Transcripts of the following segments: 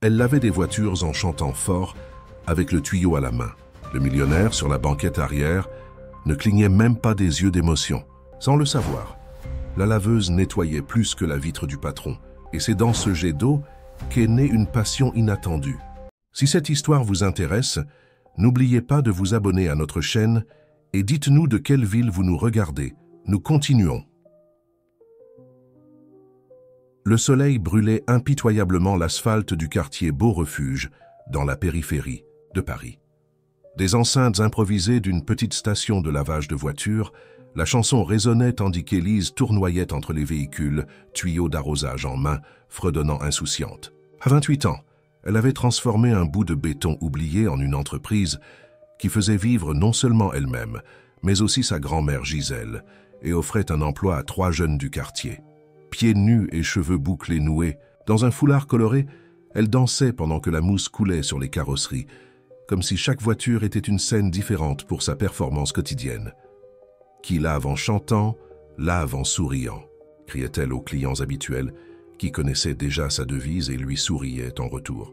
Elle lavait des voitures en chantant fort, avec le tuyau à la main. Le millionnaire, sur la banquette arrière, ne clignait même pas des yeux d'émotion. Sans le savoir, la laveuse nettoyait plus que la vitre du patron. Et c'est dans ce jet d'eau qu'est née une passion inattendue. Si cette histoire vous intéresse, n'oubliez pas de vous abonner à notre chaîne et dites-nous de quelle ville vous nous regardez. Nous continuons. Le soleil brûlait impitoyablement l'asphalte du quartier Beau Refuge, dans la périphérie de Paris. Des enceintes improvisées d'une petite station de lavage de voitures, la chanson résonnait tandis qu'Élise tournoyait entre les véhicules, tuyaux d'arrosage en main, fredonnant insouciante. À 28 ans, elle avait transformé un bout de béton oublié en une entreprise qui faisait vivre non seulement elle-même, mais aussi sa grand-mère Gisèle, et offrait un emploi à 3 jeunes du quartier. Pieds nus et cheveux bouclés noués, dans un foulard coloré, elle dansait pendant que la mousse coulait sur les carrosseries, comme si chaque voiture était une scène différente pour sa performance quotidienne. Qui lave en chantant, lave en souriant, criait-elle aux clients habituels, qui connaissaient déjà sa devise et lui souriaient en retour.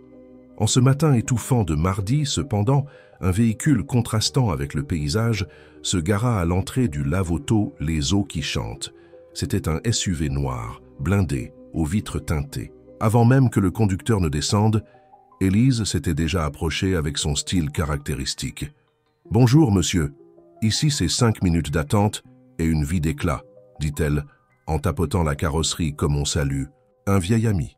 En ce matin étouffant de mardi, cependant, un véhicule contrastant avec le paysage se gara à l'entrée du lave-auto Les Eaux qui chantent. C'était un SUV noir, blindé, aux vitres teintées. Avant même que le conducteur ne descende, Élise s'était déjà approchée avec son style caractéristique. « Bonjour, monsieur. Ici, c'est 5 minutes d'attente et une vie d'éclat, » dit-elle, en tapotant la carrosserie comme on salue un vieil ami.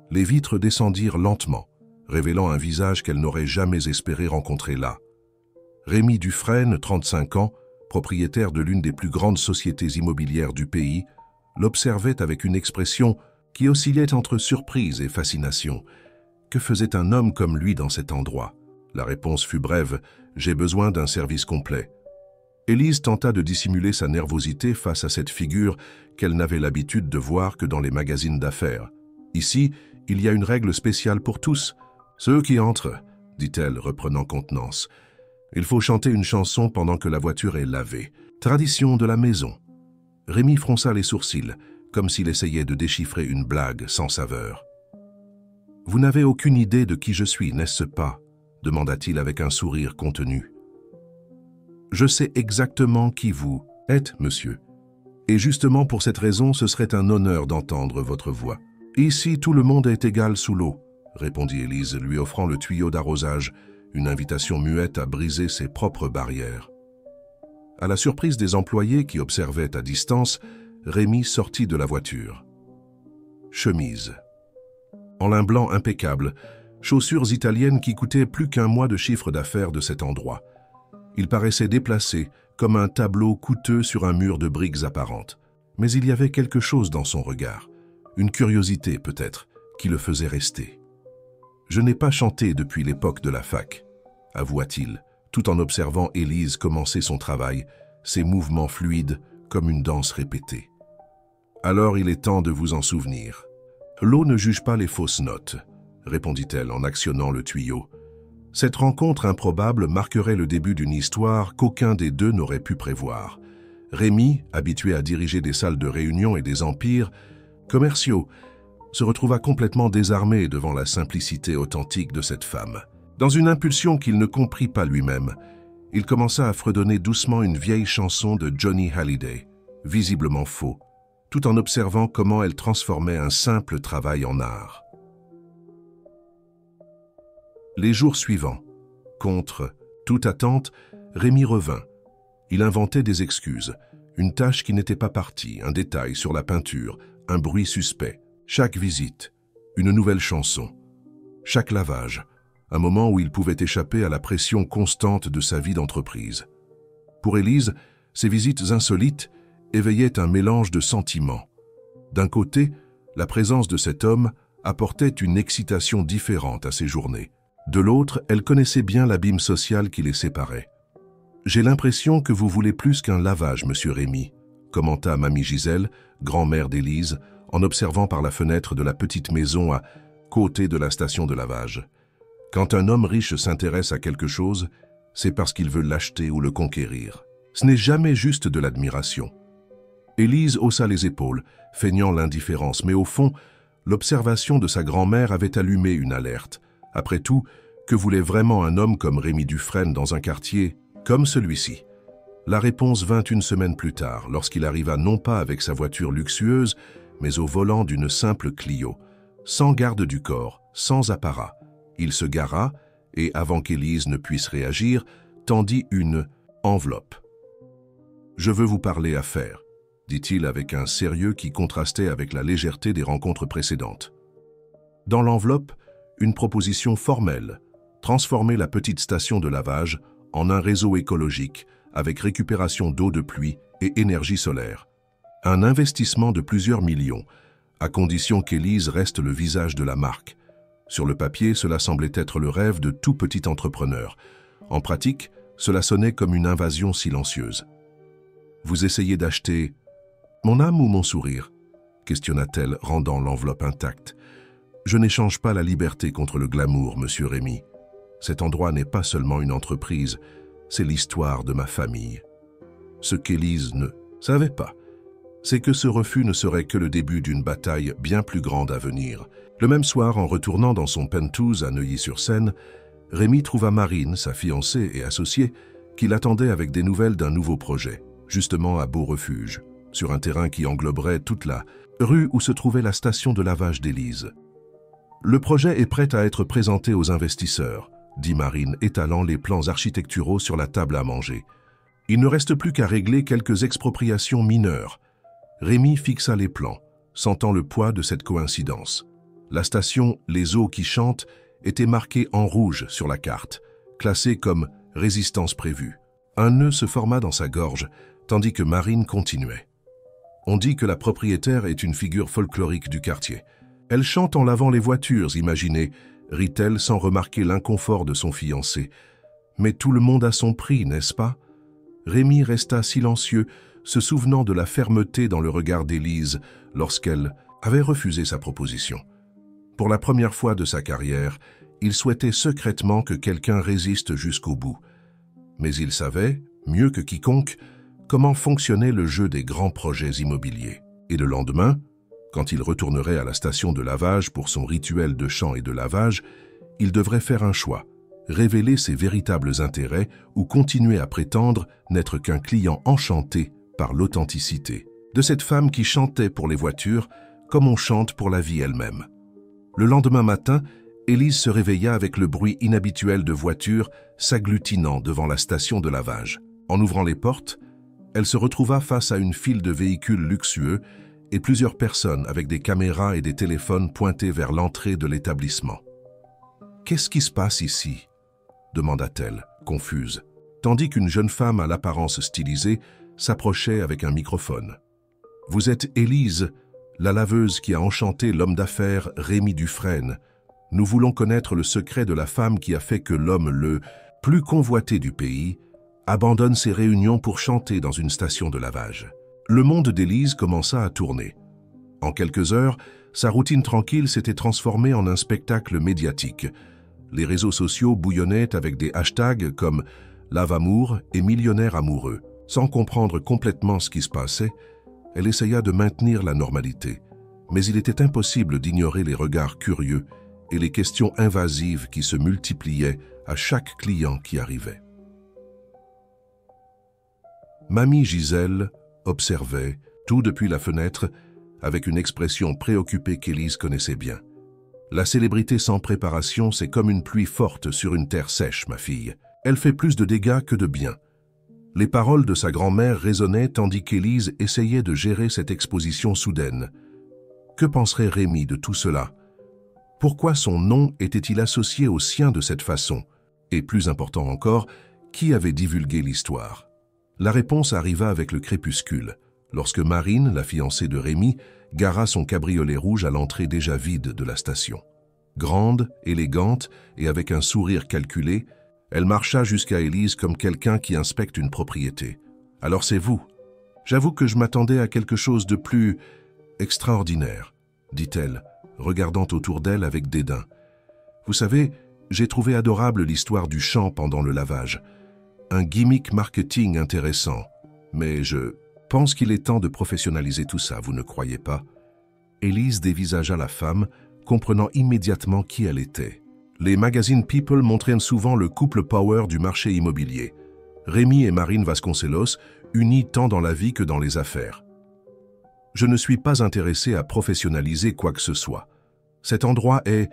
Les vitres descendirent lentement, révélant un visage qu'elle n'aurait jamais espéré rencontrer là. Rémi Dufresne, 35 ans, propriétaire de l'une des plus grandes sociétés immobilières du pays, l'observait avec une expression qui oscillait entre surprise et fascination. Que faisait un homme comme lui dans cet endroit? La réponse fut brève, « J'ai besoin d'un service complet ». Élise tenta de dissimuler sa nervosité face à cette figure qu'elle n'avait l'habitude de voir que dans les magazines d'affaires. « Ici, il y a une règle spéciale pour tous. Ceux qui entrent, » dit-elle, reprenant contenance. « Il faut chanter une chanson pendant que la voiture est lavée. Tradition de la maison. » Rémi fronça les sourcils, comme s'il essayait de déchiffrer une blague sans saveur. « Vous n'avez aucune idée de qui je suis, n'est-ce pas ?» demanda-t-il avec un sourire contenu. « Je sais exactement qui vous êtes, monsieur. Et justement pour cette raison, ce serait un honneur d'entendre votre voix. Ici, tout le monde est égal sous l'eau, » répondit Élise, lui offrant le tuyau d'arrosage, une invitation muette à briser ses propres barrières. À la surprise des employés qui observaient à distance, Rémi sortit de la voiture. Chemise. En lin blanc impeccable, chaussures italiennes qui coûtaient plus qu'un mois de chiffre d'affaires de cet endroit. Il paraissait déplacé, comme un tableau coûteux sur un mur de briques apparentes. Mais il y avait quelque chose dans son regard, une curiosité peut-être, qui le faisait rester. « Je n'ai pas chanté depuis l'époque de la fac », avoua-t-il, tout en observant Élise commencer son travail, ses mouvements fluides comme une danse répétée. « Alors il est temps de vous en souvenir. »« L'eau ne juge pas les fausses notes », répondit-elle en actionnant le tuyau. Cette rencontre improbable marquerait le début d'une histoire qu'aucun des deux n'aurait pu prévoir. Rémi, habitué à diriger des salles de réunion et des empires commerciaux, se retrouva complètement désarmé devant la simplicité authentique de cette femme. Dans une impulsion qu'il ne comprit pas lui-même, il commença à fredonner doucement une vieille chanson de Johnny Hallyday, visiblement faux, tout en observant comment elle transformait un simple travail en art. Les jours suivants, contre toute attente, Rémi revint. Il inventait des excuses, une tâche qui n'était pas partie, un détail sur la peinture, un bruit suspect. Chaque visite, une nouvelle chanson. Chaque lavage, un moment où il pouvait échapper à la pression constante de sa vie d'entreprise. Pour Élise, ces visites insolites éveillaient un mélange de sentiments. D'un côté, la présence de cet homme apportait une excitation différente à ses journées. De l'autre, elle connaissait bien l'abîme social qui les séparait. « J'ai l'impression que vous voulez plus qu'un lavage, monsieur Rémi », commenta mamie Gisèle, grand-mère d'Élise, en observant par la fenêtre de la petite maison à côté de la station de lavage. Quand un homme riche s'intéresse à quelque chose, c'est parce qu'il veut l'acheter ou le conquérir. Ce n'est jamais juste de l'admiration. Élise haussa les épaules, feignant l'indifférence, mais au fond, L'observation de sa grand-mère avait allumé une alerte. Après tout, que voulait vraiment un homme comme Rémi Dufresne dans un quartier comme celui-ci? La réponse vint une semaine plus tard, lorsqu'il arriva non pas avec sa voiture luxueuse, mais au volant d'une simple Clio, sans garde du corps, sans apparat. Il se gara et, avant qu'Élise ne puisse réagir, tendit une enveloppe. « Je veux vous parler affaires », dit-il avec un sérieux qui contrastait avec la légèreté des rencontres précédentes. Dans l'enveloppe, une proposition formelle, transformer la petite station de lavage en un réseau écologique avec récupération d'eau de pluie et énergie solaire. Un investissement de plusieurs millions, à condition qu'Élise reste le visage de la marque. Sur le papier, cela semblait être le rêve de tout petit entrepreneur. En pratique, cela sonnait comme une invasion silencieuse. « Vous essayez d'acheter mon âme ou mon sourire ?» questionna-t-elle, rendant l'enveloppe intacte. « Je n'échange pas la liberté contre le glamour, monsieur Rémi. Cet endroit n'est pas seulement une entreprise, c'est l'histoire de ma famille. » Ce qu'Élise ne savait pas, c'est que ce refus ne serait que le début d'une bataille bien plus grande à venir. Le même soir, en retournant dans son penthouse à Neuilly-sur-Seine, Rémi trouva Marine, sa fiancée et associée, qui l'attendait avec des nouvelles d'un nouveau projet, justement à Beau-Refuge, sur un terrain qui engloberait toute la rue où se trouvait la station de lavage d'Élise. « Le projet est prêt à être présenté aux investisseurs », dit Marine, étalant les plans architecturaux sur la table à manger. « Il ne reste plus qu'à régler quelques expropriations mineures. » Rémi fixa les plans, sentant le poids de cette coïncidence. La station Les Eaux qui chantent était marquée en rouge sur la carte, classée comme « résistance prévue ». Un nœud se forma dans sa gorge, tandis que Marine continuait. « On dit que la propriétaire est une figure folklorique du quartier. Elle chante en lavant les voitures, imaginez, rit-elle sans remarquer l'inconfort de son fiancé. Mais tout le monde a son prix, n'est-ce pas ?» Rémi resta silencieux, se souvenant de la fermeté dans le regard d'Élise lorsqu'elle avait refusé sa proposition. Pour la première fois de sa carrière, il souhaitait secrètement que quelqu'un résiste jusqu'au bout. Mais il savait, mieux que quiconque, comment fonctionnait le jeu des grands projets immobiliers. Et le lendemain, quand il retournerait à la station de lavage pour son rituel de chant et de lavage, il devrait faire un choix, révéler ses véritables intérêts ou continuer à prétendre n'être qu'un client enchanté par l'authenticité de cette femme qui chantait pour les voitures comme on chante pour la vie elle-même. Le lendemain matin, Élise se réveilla avec le bruit inhabituel de voitures s'agglutinant devant la station de lavage. En ouvrant les portes, elle se retrouva face à une file de véhicules luxueux et plusieurs personnes avec des caméras et des téléphones pointés vers l'entrée de l'établissement. « Qu'est-ce qui se passe ici ?» demanda-t-elle, confuse, tandis qu'une jeune femme à l'apparence stylisée s'approchait avec un microphone. « Vous êtes Élise, la laveuse qui a enchanté l'homme d'affaires Rémi Dufresne. Nous voulons connaître le secret de la femme qui a fait que l'homme le plus convoité du pays abandonne ses réunions pour chanter dans une station de lavage. » Le monde d'Élise commença à tourner. En quelques heures, sa routine tranquille s'était transformée en un spectacle médiatique. Les réseaux sociaux bouillonnaient avec des hashtags comme « Lave-amour » et « Millionnaire amoureux ». Sans comprendre complètement ce qui se passait, elle essaya de maintenir la normalité. Mais il était impossible d'ignorer les regards curieux et les questions invasives qui se multipliaient à chaque client qui arrivait. Mamie Gisèle observait, tout depuis la fenêtre, avec une expression préoccupée qu'Élise connaissait bien. « La célébrité sans préparation, c'est comme une pluie forte sur une terre sèche, ma fille. Elle fait plus de dégâts que de bien. » Les paroles de sa grand-mère résonnaient tandis qu'Élise essayait de gérer cette exposition soudaine. Que penserait Rémi de tout cela? Pourquoi son nom était-il associé au sien de cette façon? Et plus important encore, qui avait divulgué l'histoire? La réponse arriva avec le crépuscule, lorsque Marine, la fiancée de Rémi, gara son cabriolet rouge à l'entrée déjà vide de la station. Grande, élégante et avec un sourire calculé, elle marcha jusqu'à Élise comme quelqu'un qui inspecte une propriété. « Alors c'est vous. J'avoue que je m'attendais à quelque chose de plus extraordinaire, » dit-elle, regardant autour d'elle avec dédain. « Vous savez, j'ai trouvé adorable l'histoire du chant pendant le lavage. Un gimmick marketing intéressant, mais je pense qu'il est temps de professionnaliser tout ça, vous ne croyez pas? Élise dévisagea la femme, comprenant immédiatement qui elle était. Les magazines People montraient souvent le couple power du marché immobilier. Rémi et Marine Vasconcelos, unis tant dans la vie que dans les affaires. Je ne suis pas intéressé à professionnaliser quoi que ce soit. Cet endroit est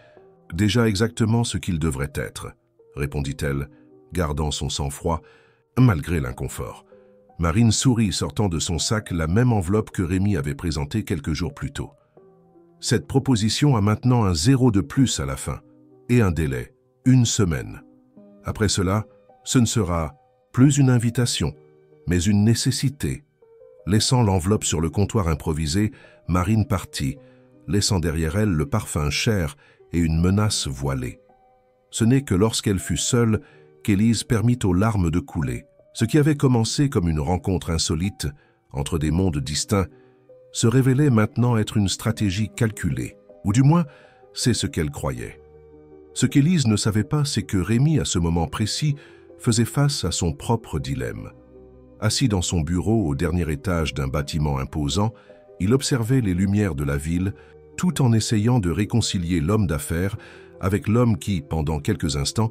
déjà exactement ce qu'il devrait être, répondit-elle, gardant son sang-froid, malgré l'inconfort. Marine sourit, sortant de son sac la même enveloppe que Rémi avait présentée quelques jours plus tôt. Cette proposition a maintenant un 0 de plus à la fin, et un délai, 1 semaine. Après cela, ce ne sera plus une invitation, mais une nécessité. Laissant l'enveloppe sur le comptoir improvisé, Marine partit, laissant derrière elle le parfum cher et une menace voilée. Ce n'est que lorsqu'elle fut seule qu'Élise permit aux larmes de couler. Ce qui avait commencé comme une rencontre insolite entre des mondes distincts se révélait maintenant être une stratégie calculée, ou du moins, c'est ce qu'elle croyait. Ce qu'Élise ne savait pas, c'est que Rémi, à ce moment précis, faisait face à son propre dilemme. Assis dans son bureau au dernier étage d'un bâtiment imposant, il observait les lumières de la ville, tout en essayant de réconcilier l'homme d'affaires avec l'homme qui, pendant quelques instants,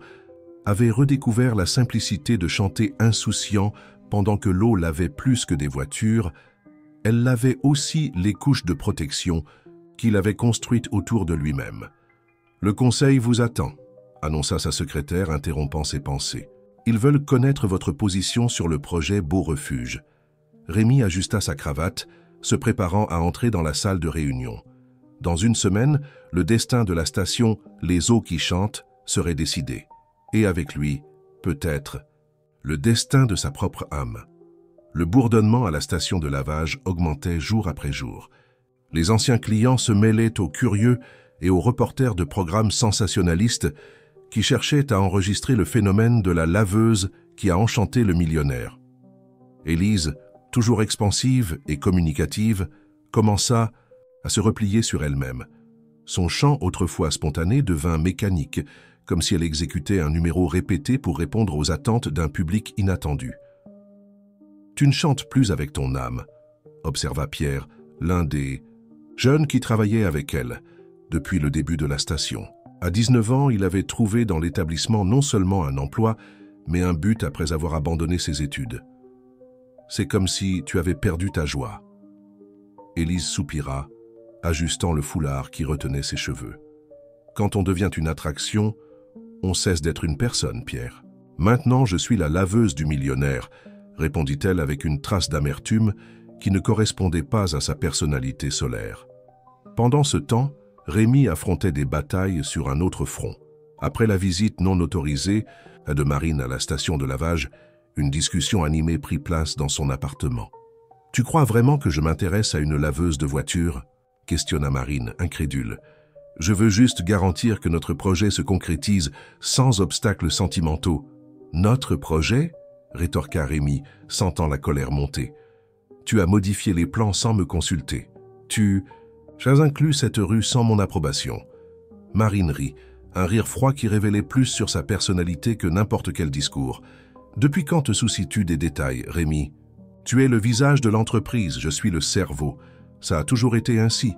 avait redécouvert la simplicité de chanter insouciant pendant que l'eau lavait plus que des voitures. Elle lavait aussi les couches de protection qu'il avait construites autour de lui-même. « Le conseil vous attend », annonça sa secrétaire, interrompant ses pensées. « Ils veulent connaître votre position sur le projet Beau Refuge. » Rémi ajusta sa cravate, se préparant à entrer dans la salle de réunion. Dans 1 semaine, le destin de la station « Les eaux qui chantent » serait décidé. Et avec lui, peut-être, le destin de sa propre âme. Le bourdonnement à la station de lavage augmentait jour après jour. Les anciens clients se mêlaient aux curieux et aux reporters de programmes sensationnalistes qui cherchaient à enregistrer le phénomène de la laveuse qui a enchanté le millionnaire. Élise, toujours expansive et communicative, commença à se replier sur elle-même. Son chant, autrefois spontané, devint mécanique, comme si elle exécutait un numéro répété pour répondre aux attentes d'un public inattendu. « Tu ne chantes plus avec ton âme », observa Pierre, l'un des jeunes qui travaillaient avec elle depuis le début de la station. À 19 ans, il avait trouvé dans l'établissement non seulement un emploi, mais un but après avoir abandonné ses études. « C'est comme si tu avais perdu ta joie. » Élise soupira, ajustant le foulard qui retenait ses cheveux. « Quand on devient une attraction, on cesse d'être une personne, Pierre. Maintenant, je suis la laveuse du millionnaire, » répondit-elle avec une trace d'amertume qui ne correspondait pas à sa personnalité solaire. Pendant ce temps, Rémi affrontait des batailles sur un autre front. Après la visite non autorisée de Marine à la station de lavage, une discussion animée prit place dans son appartement. « Tu crois vraiment que je m'intéresse à une laveuse de voiture ?» questionna Marine, incrédule. « Je veux juste garantir que notre projet se concrétise sans obstacles sentimentaux. »« Notre projet ?» rétorqua Rémi, sentant la colère monter. « Tu as modifié les plans sans me consulter. Tu as inclus cette rue sans mon approbation. » Marine rit, un rire froid qui révélait plus sur sa personnalité que n'importe quel discours. « Depuis quand te soucies-tu des détails, Rémi ? Tu es le visage de l'entreprise, je suis le cerveau. Ça a toujours été ainsi.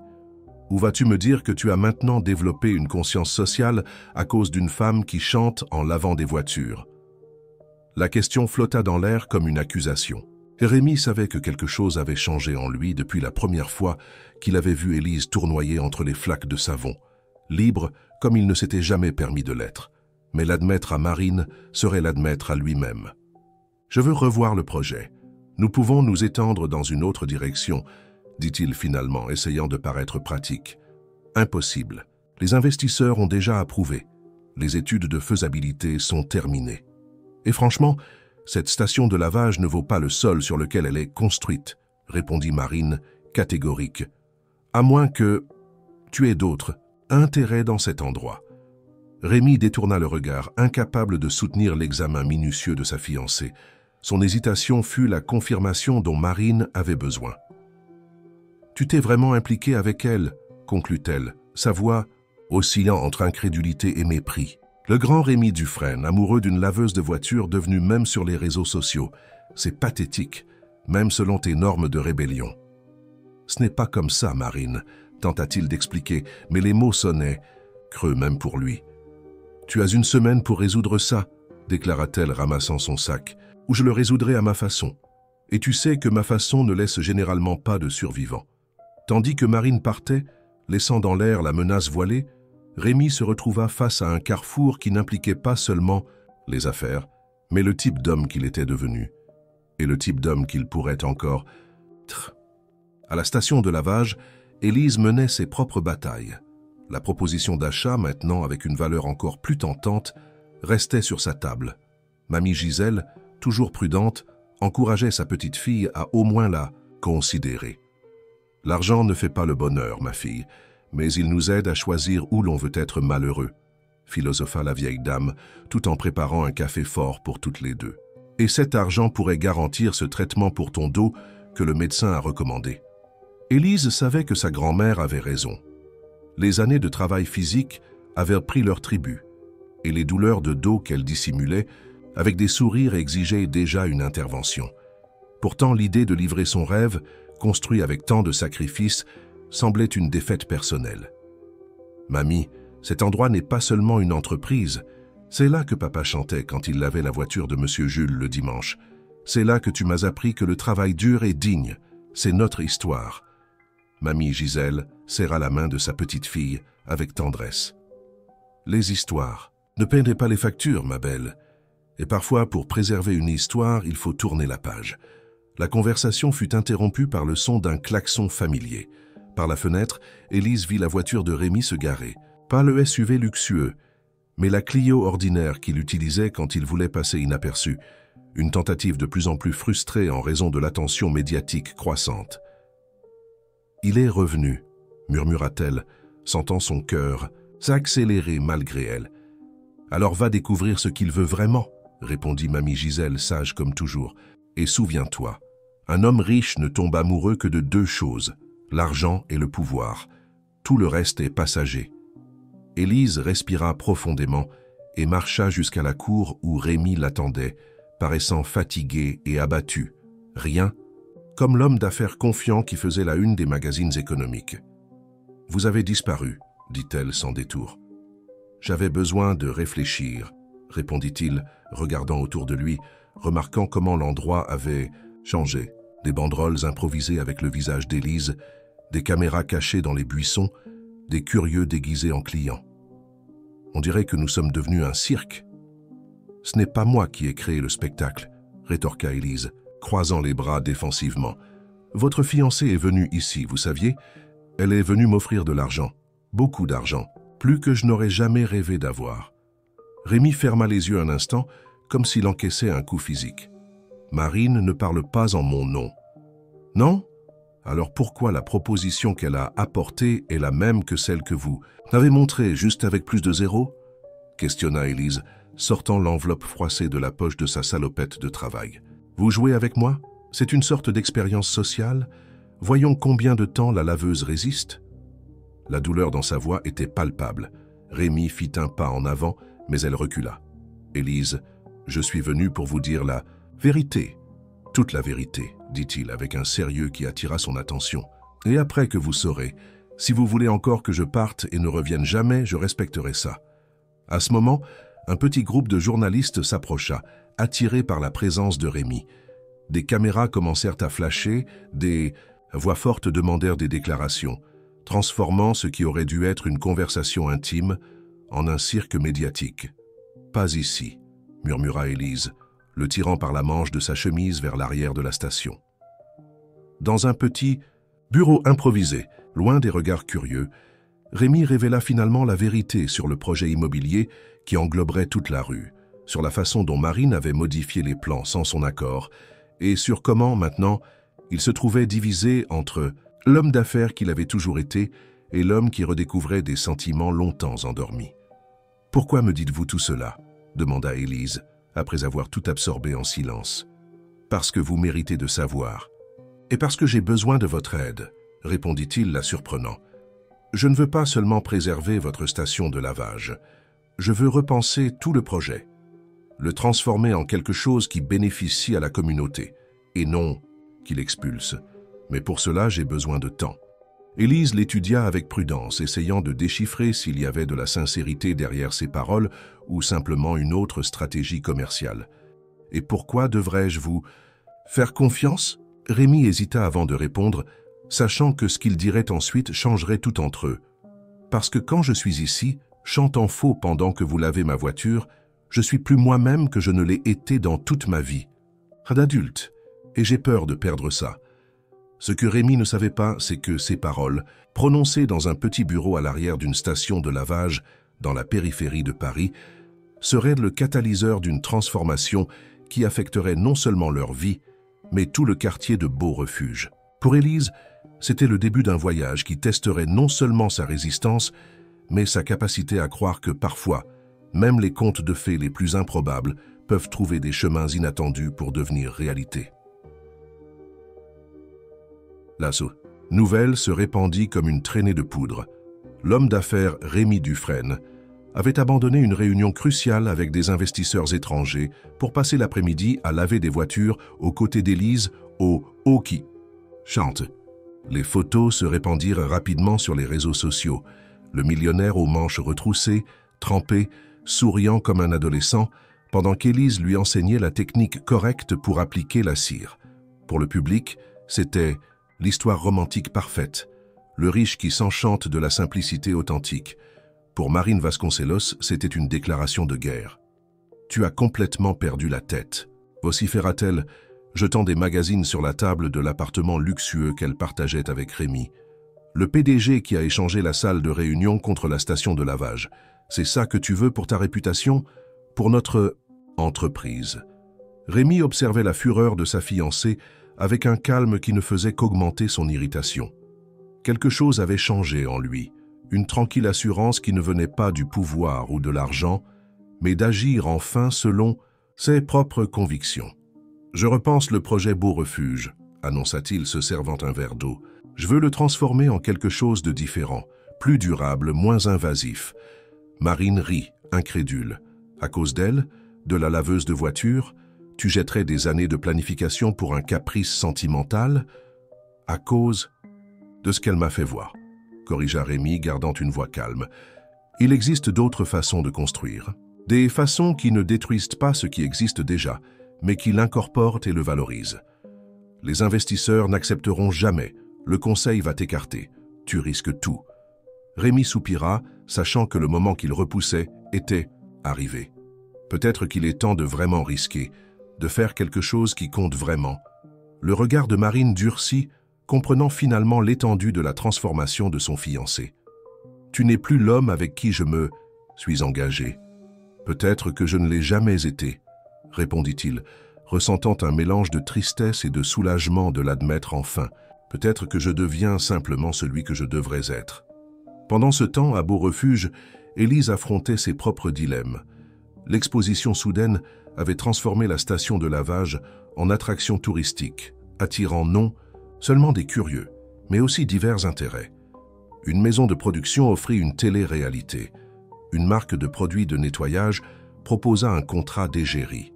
Ou vas-tu me dire que tu as maintenant développé une conscience sociale à cause d'une femme qui chante en lavant des voitures ?» La question flotta dans l'air comme une accusation. Rémi savait que quelque chose avait changé en lui depuis la première fois qu'il avait vu Élise tournoyer entre les flaques de savon, libre comme il ne s'était jamais permis de l'être. Mais l'admettre à Marine serait l'admettre à lui-même. « Je veux revoir le projet. Nous pouvons nous étendre dans une autre direction, » dit-il finalement, essayant de paraître pratique. « Impossible. Les investisseurs ont déjà approuvé. Les études de faisabilité sont terminées. Et franchement, cette station de lavage ne vaut pas le sol sur lequel elle est construite, » répondit Marine, catégorique. « À moins que tu aies d'autres intérêts dans cet endroit. » Rémi détourna le regard, incapable de soutenir l'examen minutieux de sa fiancée. Son hésitation fut la confirmation dont Marine avait besoin. « Tu t'es vraiment impliqué avec elle ?» conclut-elle, sa voix oscillant entre incrédulité et mépris. Le grand Rémi Dufresne, amoureux d'une laveuse de voiture devenue même sur les réseaux sociaux. C'est pathétique, même selon tes normes de rébellion. « Ce n'est pas comme ça, Marine. tenta-t-il d'expliquer, mais les mots sonnaient, creux même pour lui. « Tu as une semaine pour résoudre ça, déclara-t-elle ramassant son sac, ou je le résoudrai à ma façon. Et tu sais que ma façon ne laisse généralement pas de survivants. » Tandis que Marine partait, laissant dans l'air la menace voilée, Rémi se retrouva face à un carrefour qui n'impliquait pas seulement les affaires, mais le type d'homme qu'il était devenu, et le type d'homme qu'il pourrait encore être. À la station de lavage, Élise menait ses propres batailles. La proposition d'achat, maintenant avec une valeur encore plus tentante, restait sur sa table. Mamie Gisèle, toujours prudente, encourageait sa petite fille à au moins la considérer. « L'argent ne fait pas le bonheur, ma fille, mais il nous aide à choisir où l'on veut être malheureux, » philosopha la vieille dame, tout en préparant un café fort pour toutes les deux. « Et cet argent pourrait garantir ce traitement pour ton dos que le médecin a recommandé. » Élise savait que sa grand-mère avait raison. Les années de travail physique avaient pris leur tribut, et les douleurs de dos qu'elle dissimulait, avec des sourires, exigeaient déjà une intervention. Pourtant, l'idée de livrer son rêve, construit avec tant de sacrifices, semblait une défaite personnelle. « Mamie, cet endroit n'est pas seulement une entreprise. C'est là que papa chantait quand il lavait la voiture de Monsieur Jules le dimanche. C'est là que tu m'as appris que le travail dur est digne. C'est notre histoire. » Mamie Gisèle serra la main de sa petite fille avec tendresse. « Les histoires. Ne payez pas les factures, ma belle. Et parfois, pour préserver une histoire, il faut tourner la page. » La conversation fut interrompue par le son d'un klaxon familier. Par la fenêtre, Élise vit la voiture de Rémi se garer. Pas le SUV luxueux, mais la Clio ordinaire qu'il utilisait quand il voulait passer inaperçu. Une tentative de plus en plus frustrée en raison de l'attention médiatique croissante. « Il est revenu », murmura-t-elle, sentant son cœur s'accélérer malgré elle. « Alors va découvrir ce qu'il veut vraiment », répondit Mamie Gisèle, sage comme toujours. « Et souviens-toi, un homme riche ne tombe amoureux que de deux choses, l'argent et le pouvoir. Tout le reste est passager. » Élise respira profondément et marcha jusqu'à la cour où Rémi l'attendait, paraissant fatigué et abattu. Rien, comme l'homme d'affaires confiant qui faisait la une des magazines économiques. « Vous avez disparu, » dit-elle sans détour. « J'avais besoin de réfléchir, » répondit-il, regardant autour de lui, remarquant comment l'endroit avait changé. Des banderoles improvisées avec le visage d'Élise, des caméras cachées dans les buissons, des curieux déguisés en clients. On dirait que nous sommes devenus un cirque. « Ce n'est pas moi qui ai créé le spectacle, » rétorqua Élise, croisant les bras défensivement. « Votre fiancée est venue ici, vous saviez? Elle est venue m'offrir de l'argent, beaucoup d'argent, plus que je n'aurais jamais rêvé d'avoir. » Rémi ferma les yeux un instant, comme s'il encaissait un coup physique. « Marine ne parle pas en mon nom. »« Non? Alors pourquoi la proposition qu'elle a apportée est la même que celle que vous avez montrée, juste avec plus de zéro ?» questionna Élise, sortant l'enveloppe froissée de la poche de sa salopette de travail. « Vous jouez avec moi? C'est une sorte d'expérience sociale? Voyons combien de temps la laveuse résiste. » La douleur dans sa voix était palpable. Rémi fit un pas en avant, mais elle recula. « Élise, je suis venu pour vous dire la vérité. Toute la vérité, dit-il avec un sérieux qui attira son attention. Et après que vous saurez, si vous voulez encore que je parte et ne revienne jamais, je respecterai ça. » À ce moment, un petit groupe de journalistes s'approcha, attiré par la présence de Rémi. Des caméras commencèrent à flasher, des voix fortes demandèrent des déclarations, transformant ce qui aurait dû être une conversation intime en un cirque médiatique. « Pas ici », murmura Élise, le tirant par la manche de sa chemise vers l'arrière de la station. Dans un petit bureau improvisé, loin des regards curieux, Rémi révéla finalement la vérité sur le projet immobilier qui engloberait toute la rue, sur la façon dont Marine avait modifié les plans sans son accord, et sur comment, maintenant, il se trouvait divisé entre l'homme d'affaires qu'il avait toujours été et l'homme qui redécouvrait des sentiments longtemps endormis. « Pourquoi me dites-vous tout cela ?» demanda Élise, après avoir tout absorbé en silence. « Parce que vous méritez de savoir. Et parce que j'ai besoin de votre aide, » répondit-il, la surprenant. « Je ne veux pas seulement préserver votre station de lavage. Je veux repenser tout le projet, le transformer en quelque chose qui bénéficie à la communauté, et non qu'il expulse. Mais pour cela, j'ai besoin de temps. » Élise l'étudia avec prudence, essayant de déchiffrer s'il y avait de la sincérité derrière ses paroles ou simplement une autre stratégie commerciale. « Et pourquoi devrais-je vous faire confiance ?» Rémi hésita avant de répondre, sachant que ce qu'il dirait ensuite changerait tout entre eux. « Parce que quand je suis ici, chantant faux pendant que vous lavez ma voiture, je suis plus moi-même que je ne l'ai été dans toute ma vie. D'adulte, et j'ai peur de perdre ça. » Ce que Rémi ne savait pas, c'est que ces paroles, prononcées dans un petit bureau à l'arrière d'une station de lavage dans la périphérie de Paris, seraient le catalyseur d'une transformation qui affecterait non seulement leur vie, mais tout le quartier de Beau Refuge. Pour Élise, c'était le début d'un voyage qui testerait non seulement sa résistance, mais sa capacité à croire que parfois, même les contes de fées les plus improbables peuvent trouver des chemins inattendus pour devenir réalité. La nouvelle se répandit comme une traînée de poudre. L'homme d'affaires Rémi Dufresne avait abandonné une réunion cruciale avec des investisseurs étrangers pour passer l'après-midi à laver des voitures aux côtés d'Élise au Hockey. Chante. Les photos se répandirent rapidement sur les réseaux sociaux. Le millionnaire aux manches retroussées, trempé, souriant comme un adolescent, pendant qu'Élise lui enseignait la technique correcte pour appliquer la cire. Pour le public, c'était l'histoire romantique parfaite, le riche qui s'enchante de la simplicité authentique. Pour Marine Vasconcelos, c'était une déclaration de guerre. « Tu as complètement perdu la tête », vociféra-t-elle, jetant des magazines sur la table de l'appartement luxueux qu'elle partageait avec Rémi. Le PDG qui a échangé la salle de réunion contre la station de lavage. C'est ça que tu veux pour ta réputation, pour notre entreprise. Rémi observait la fureur de sa fiancée avec un calme qui ne faisait qu'augmenter son irritation. Quelque chose avait changé en lui, une tranquille assurance qui ne venait pas du pouvoir ou de l'argent, mais d'agir enfin selon ses propres convictions. « Je repense le projet Beau Refuge », annonça-t-il se servant un verre d'eau. « Je veux le transformer en quelque chose de différent, plus durable, moins invasif. » Marine rit, incrédule. « À cause d'elle, de la laveuse de voiture, tu jetterais des années de planification pour un caprice sentimental? À cause de ce qu'elle m'a fait voir, » corrigea Rémi, gardant une voix calme. « Il existe d'autres façons de construire. Des façons qui ne détruisent pas ce qui existe déjà, mais qui l'incorporent et le valorisent. Les investisseurs n'accepteront jamais. Le conseil va t'écarter. Tu risques tout. » Rémi soupira, sachant que le moment qu'il repoussait était arrivé. Peut-être qu'il est temps de vraiment risquer, de faire quelque chose qui compte vraiment. Le regard de Marine durcit, comprenant finalement l'étendue de la transformation de son fiancé. « Tu n'es plus l'homme avec qui je me suis engagé. Peut-être que je ne l'ai jamais été, » répondit-il, ressentant un mélange de tristesse et de soulagement de l'admettre enfin. « Peut-être que je deviens simplement celui que je devrais être. » Pendant ce temps, à Beau Refuge, Élise affrontait ses propres dilemmes. L'exposition soudaine avait transformé la station de lavage en attraction touristique, attirant non seulement des curieux, mais aussi divers intérêts. Une maison de production offrit une télé-réalité. Une marque de produits de nettoyage proposa un contrat d'égérie.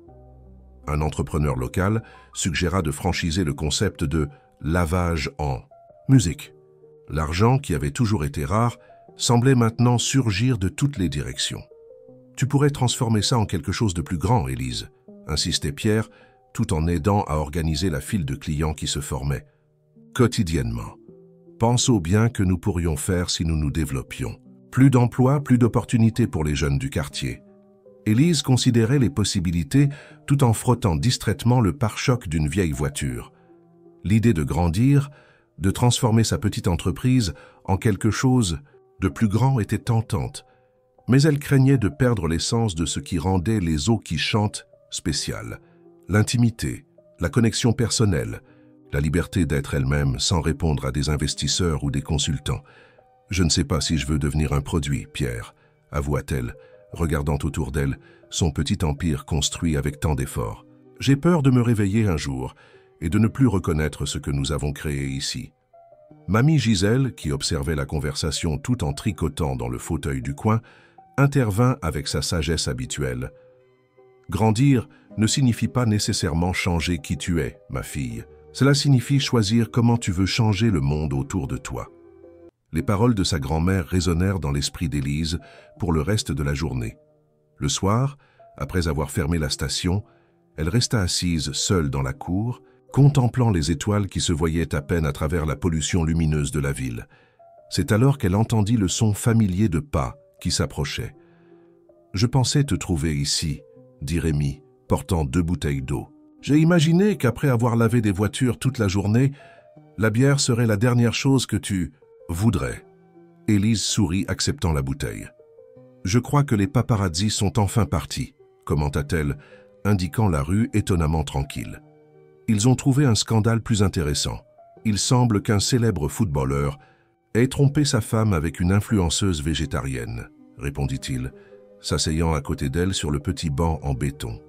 Un entrepreneur local suggéra de franchiser le concept de lavage en musique. L'argent, qui avait toujours été rare, semblait maintenant surgir de toutes les directions. « Tu pourrais transformer ça en quelque chose de plus grand, Élise », insistait Pierre, tout en aidant à organiser la file de clients qui se formait. « Quotidiennement. Pense au bien que nous pourrions faire si nous nous développions. Plus d'emplois, plus d'opportunités pour les jeunes du quartier. » Élise considérait les possibilités tout en frottant distraitement le pare-choc d'une vieille voiture. L'idée de grandir, de transformer sa petite entreprise en quelque chose de plus grand était tentante, mais elle craignait de perdre l'essence de ce qui rendait les eaux qui chantent spéciales. L'intimité, la connexion personnelle, la liberté d'être elle-même sans répondre à des investisseurs ou des consultants. « Je ne sais pas si je veux devenir un produit, Pierre, » avoua-t-elle, regardant autour d'elle son petit empire construit avec tant d'efforts. « J'ai peur de me réveiller un jour et de ne plus reconnaître ce que nous avons créé ici. » Mamie Gisèle, qui observait la conversation tout en tricotant dans le fauteuil du coin, intervint avec sa sagesse habituelle. « Grandir ne signifie pas nécessairement changer qui tu es, ma fille. Cela signifie choisir comment tu veux changer le monde autour de toi. » Les paroles de sa grand-mère résonnèrent dans l'esprit d'Élise pour le reste de la journée. Le soir, après avoir fermé la station, elle resta assise seule dans la cour, contemplant les étoiles qui se voyaient à peine à travers la pollution lumineuse de la ville. C'est alors qu'elle entendit le son familier de pas qui s'approchaient. « Je pensais te trouver ici », dit Rémi, portant 2 bouteilles d'eau. « J'ai imaginé qu'après avoir lavé des voitures toute la journée, la bière serait la dernière chose que tu voudrais. » Élise sourit, acceptant la bouteille. « Je crois que les paparazzis sont enfin partis », commenta-t-elle, indiquant la rue étonnamment tranquille. « Ils ont trouvé un scandale plus intéressant. Il semble qu'un célèbre footballeur ait trompé sa femme avec une influenceuse végétarienne, » répondit-il, s'asseyant à côté d'elle sur le petit banc en béton.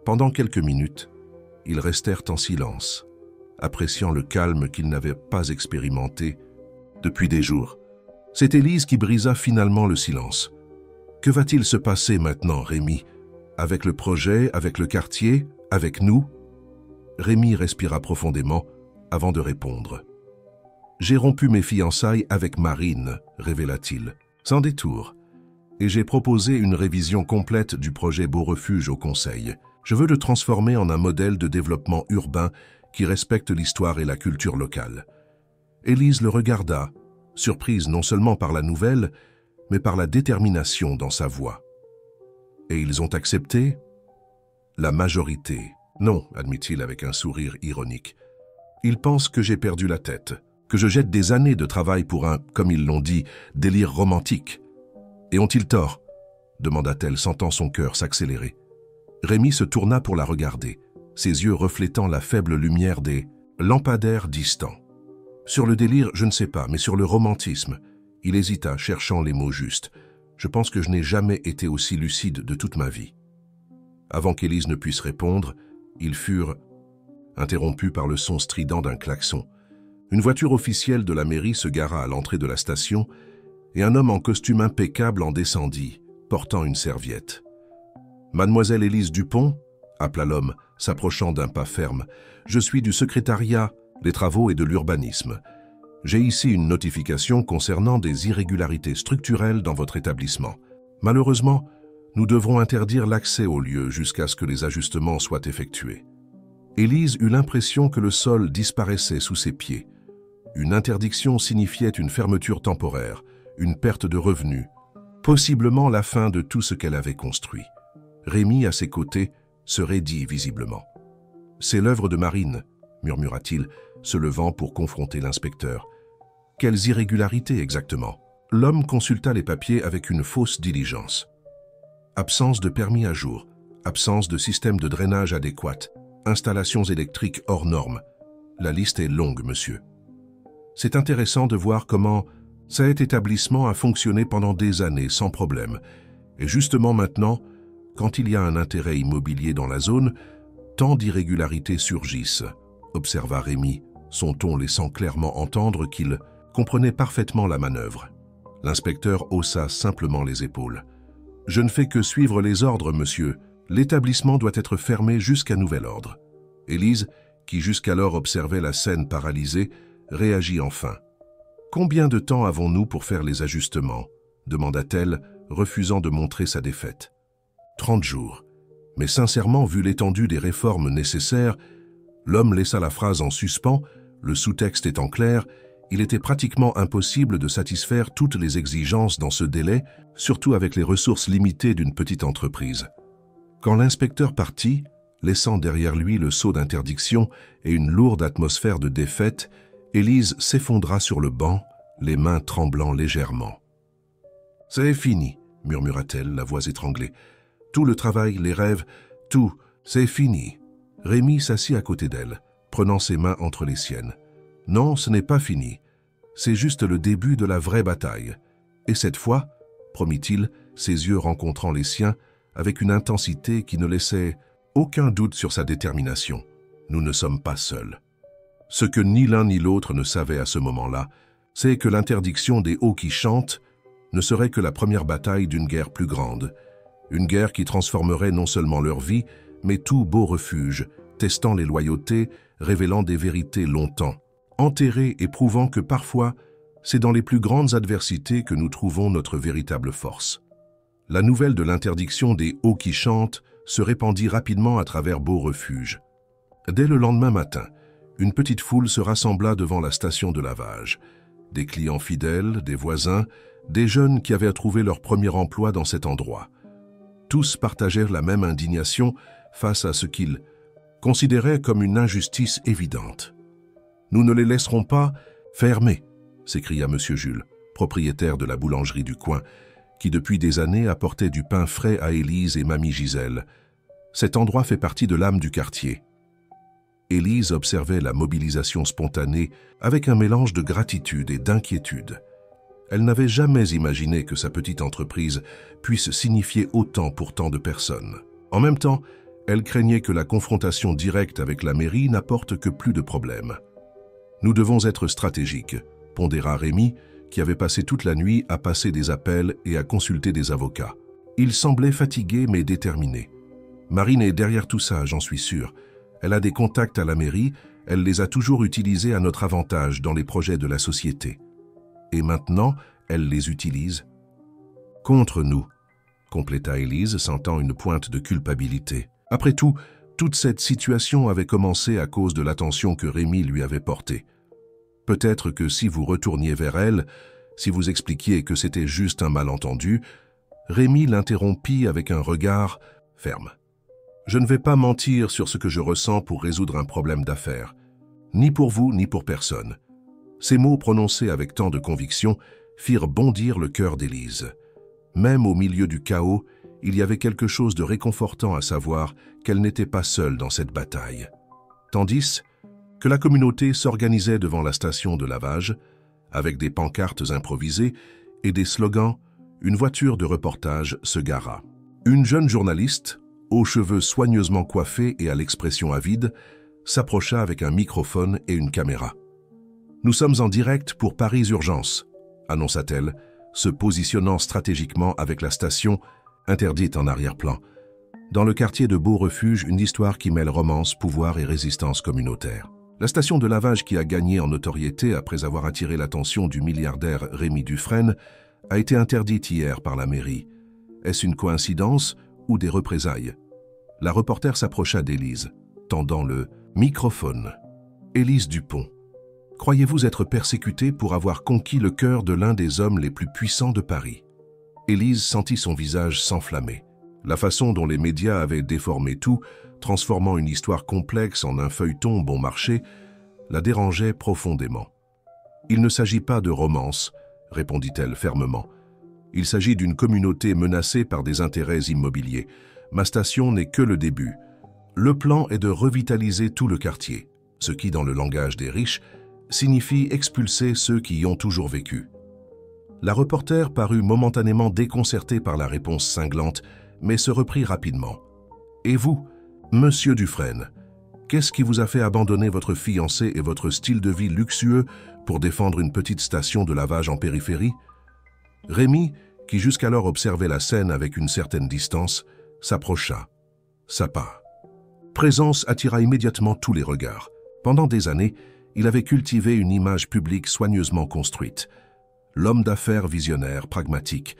Pendant quelques minutes, ils restèrent en silence, appréciant le calme qu'ils n'avaient pas expérimenté depuis des jours. C'est Élise qui brisa finalement le silence. « Que va-t-il se passer maintenant, Rémi? Avec le projet, avec le quartier, avec nous ?» Rémi respira profondément avant de répondre. « J'ai rompu mes fiançailles avec Marine, » révéla-t-il, sans détour. « Et j'ai proposé une révision complète du projet Beau Refuge au Conseil. Je veux le transformer en un modèle de développement urbain qui respecte l'histoire et la culture locale. » Élise le regarda, surprise non seulement par la nouvelle, mais par la détermination dans sa voix. « Et ils ont accepté ?» « La majorité. »« Non, » admit-il avec un sourire ironique. « Ils pensent que j'ai perdu la tête, que je jette des années de travail pour un, comme ils l'ont dit, délire romantique. Et ont-ils tort ?» demanda-t-elle, sentant son cœur s'accélérer. Rémi se tourna pour la regarder, ses yeux reflétant la faible lumière des lampadaires distants. « Sur le délire, je ne sais pas, mais sur le romantisme. » Il hésita, cherchant les mots justes. « Je pense que je n'ai jamais été aussi lucide de toute ma vie. » Avant qu'Élise ne puisse répondre, ils furent interrompus par le son strident d'un klaxon. Une voiture officielle de la mairie se gara à l'entrée de la station et un homme en costume impeccable en descendit, portant une serviette. « Mademoiselle Élise Dupont ?» appela l'homme, s'approchant d'un pas ferme. « Je suis du secrétariat des travaux et de l'urbanisme. J'ai ici une notification concernant des irrégularités structurelles dans votre établissement. Malheureusement, nous devrons interdire l'accès au lieu jusqu'à ce que les ajustements soient effectués. » Élise eut l'impression que le sol disparaissait sous ses pieds. Une interdiction signifiait une fermeture temporaire, une perte de revenus, possiblement la fin de tout ce qu'elle avait construit. Rémi, à ses côtés, se raidit visiblement. « C'est l'œuvre de Marine, » murmura-t-il, se levant pour confronter l'inspecteur. « Quelles irrégularités exactement ?» L'homme consulta les papiers avec une fausse diligence. Absence de permis à jour, absence de système de drainage adéquat, installations électriques hors normes. La liste est longue, monsieur. C'est intéressant de voir comment cet établissement a fonctionné pendant des années sans problème. Et justement maintenant, quand il y a un intérêt immobilier dans la zone, tant d'irrégularités surgissent, observa Rémi, son ton laissant clairement entendre qu'il comprenait parfaitement la manœuvre. L'inspecteur haussa simplement les épaules. « Je ne fais que suivre les ordres, monsieur. L'établissement doit être fermé jusqu'à nouvel ordre. » Élise, qui jusqu'alors observait la scène paralysée, réagit enfin. « Combien de temps avons-nous pour faire les ajustements ?» demanda-t-elle, refusant de montrer sa défaite. « 30 jours. » Mais sincèrement, vu l'étendue des réformes nécessaires, l'homme laissa la phrase en suspens, le sous-texte étant clair, il était pratiquement impossible de satisfaire toutes les exigences dans ce délai, surtout avec les ressources limitées d'une petite entreprise. Quand l'inspecteur partit, laissant derrière lui le sceau d'interdiction et une lourde atmosphère de défaite, Élise s'effondra sur le banc, les mains tremblant légèrement. « C'est fini », murmura-t-elle, la voix étranglée. « Tout le travail, les rêves, tout, c'est fini. » Rémi s'assit à côté d'elle, prenant ses mains entre les siennes. « Non, ce n'est pas fini. C'est juste le début de la vraie bataille. Et cette fois, promit-il, ses yeux rencontrant les siens, avec une intensité qui ne laissait aucun doute sur sa détermination. Nous ne sommes pas seuls. Ce que ni l'un ni l'autre ne savaient à ce moment-là, c'est que l'interdiction des hauts qui chantent ne serait que la première bataille d'une guerre plus grande. Une guerre qui transformerait non seulement leur vie, mais tout Beau Refuge, testant les loyautés, révélant des vérités longtemps enterrées et prouvant que parfois, C'est dans les plus grandes adversités que nous trouvons notre véritable force. La nouvelle de l'interdiction des eaux qui chantent se répandit rapidement à travers Beau-Refuge. Dès le lendemain matin, une petite foule se rassembla devant la station de lavage. Des clients fidèles, des voisins, des jeunes qui avaient trouvé leur premier emploi dans cet endroit. Tous partagèrent la même indignation face à ce qu'ils considéraient comme une injustice évidente. « Nous ne les laisserons pas fermer !» s'écria M. Jules, propriétaire de la boulangerie du coin, qui depuis des années apportait du pain frais à Élise et Mamie Gisèle. Cet endroit fait partie de l'âme du quartier. Élise observait la mobilisation spontanée avec un mélange de gratitude et d'inquiétude. Elle n'avait jamais imaginé que sa petite entreprise puisse signifier autant pour tant de personnes. En même temps, elle craignait que la confrontation directe avec la mairie n'apporte que plus de problèmes. « Nous devons être stratégiques », pondéra Rémi, qui avait passé toute la nuit à passer des appels et à consulter des avocats. Il semblait fatigué mais déterminé. « Marine est derrière tout ça, j'en suis sûr. Elle a des contacts à la mairie, elle les a toujours utilisés à notre avantage dans les projets de la société. Et maintenant, elle les utilise contre nous, compléta Élise, sentant une pointe de culpabilité. Après tout, toute cette situation avait commencé à cause de l'attention que Rémi lui avait portée. Peut-être que si vous retourniez vers elle, si vous expliquiez que c'était juste un malentendu, Rémi l'interrompit avec un regard ferme. Je ne vais pas mentir sur ce que je ressens pour résoudre un problème d'affaires, ni pour vous, ni pour personne. Ces mots prononcés avec tant de conviction firent bondir le cœur d'Élise. Même au milieu du chaos, il y avait quelque chose de réconfortant à savoir qu'elle n'était pas seule dans cette bataille. Tandis que la communauté s'organisait devant la station de lavage, avec des pancartes improvisées et des slogans, une voiture de reportage se gara. Une jeune journaliste, aux cheveux soigneusement coiffés et à l'expression avide, s'approcha avec un microphone et une caméra. « Nous sommes en direct pour Paris Urgence », annonça-t-elle, se positionnant stratégiquement avec la station, interdite en arrière-plan. Dans le quartier de Beau-Refuge, une histoire qui mêle romance, pouvoir et résistance communautaire. La station de lavage qui a gagné en notoriété après avoir attiré l'attention du milliardaire Rémi Dufresne a été interdite hier par la mairie. Est-ce une coïncidence ou des représailles? La reporter s'approcha d'Élise, tendant le microphone. Élise Dupont. Croyez-vous être persécutée pour avoir conquis le cœur de l'un des hommes les plus puissants de Paris? Élise sentit son visage s'enflammer. La façon dont les médias avaient déformé tout, transformant une histoire complexe en un feuilleton bon marché, la dérangeait profondément. « Il ne s'agit pas de romance », répondit-elle fermement. « Il s'agit d'une communauté menacée par des intérêts immobiliers. Ma station n'est que le début. Le plan est de revitaliser tout le quartier, ce qui, dans le langage des riches, signifie expulser ceux qui y ont toujours vécu. » La reporter parut momentanément déconcertée par la réponse cinglante, mais se reprit rapidement. « Et vous, Monsieur Dufresne, qu'est-ce qui vous a fait abandonner votre fiancé et votre style de vie luxueux pour défendre une petite station de lavage en périphérie ?» Rémi, qui jusqu'alors observait la scène avec une certaine distance, s'approcha. Sa présence attira immédiatement tous les regards. Pendant des années, il avait cultivé une image publique soigneusement construite. L'homme d'affaires visionnaire, pragmatique,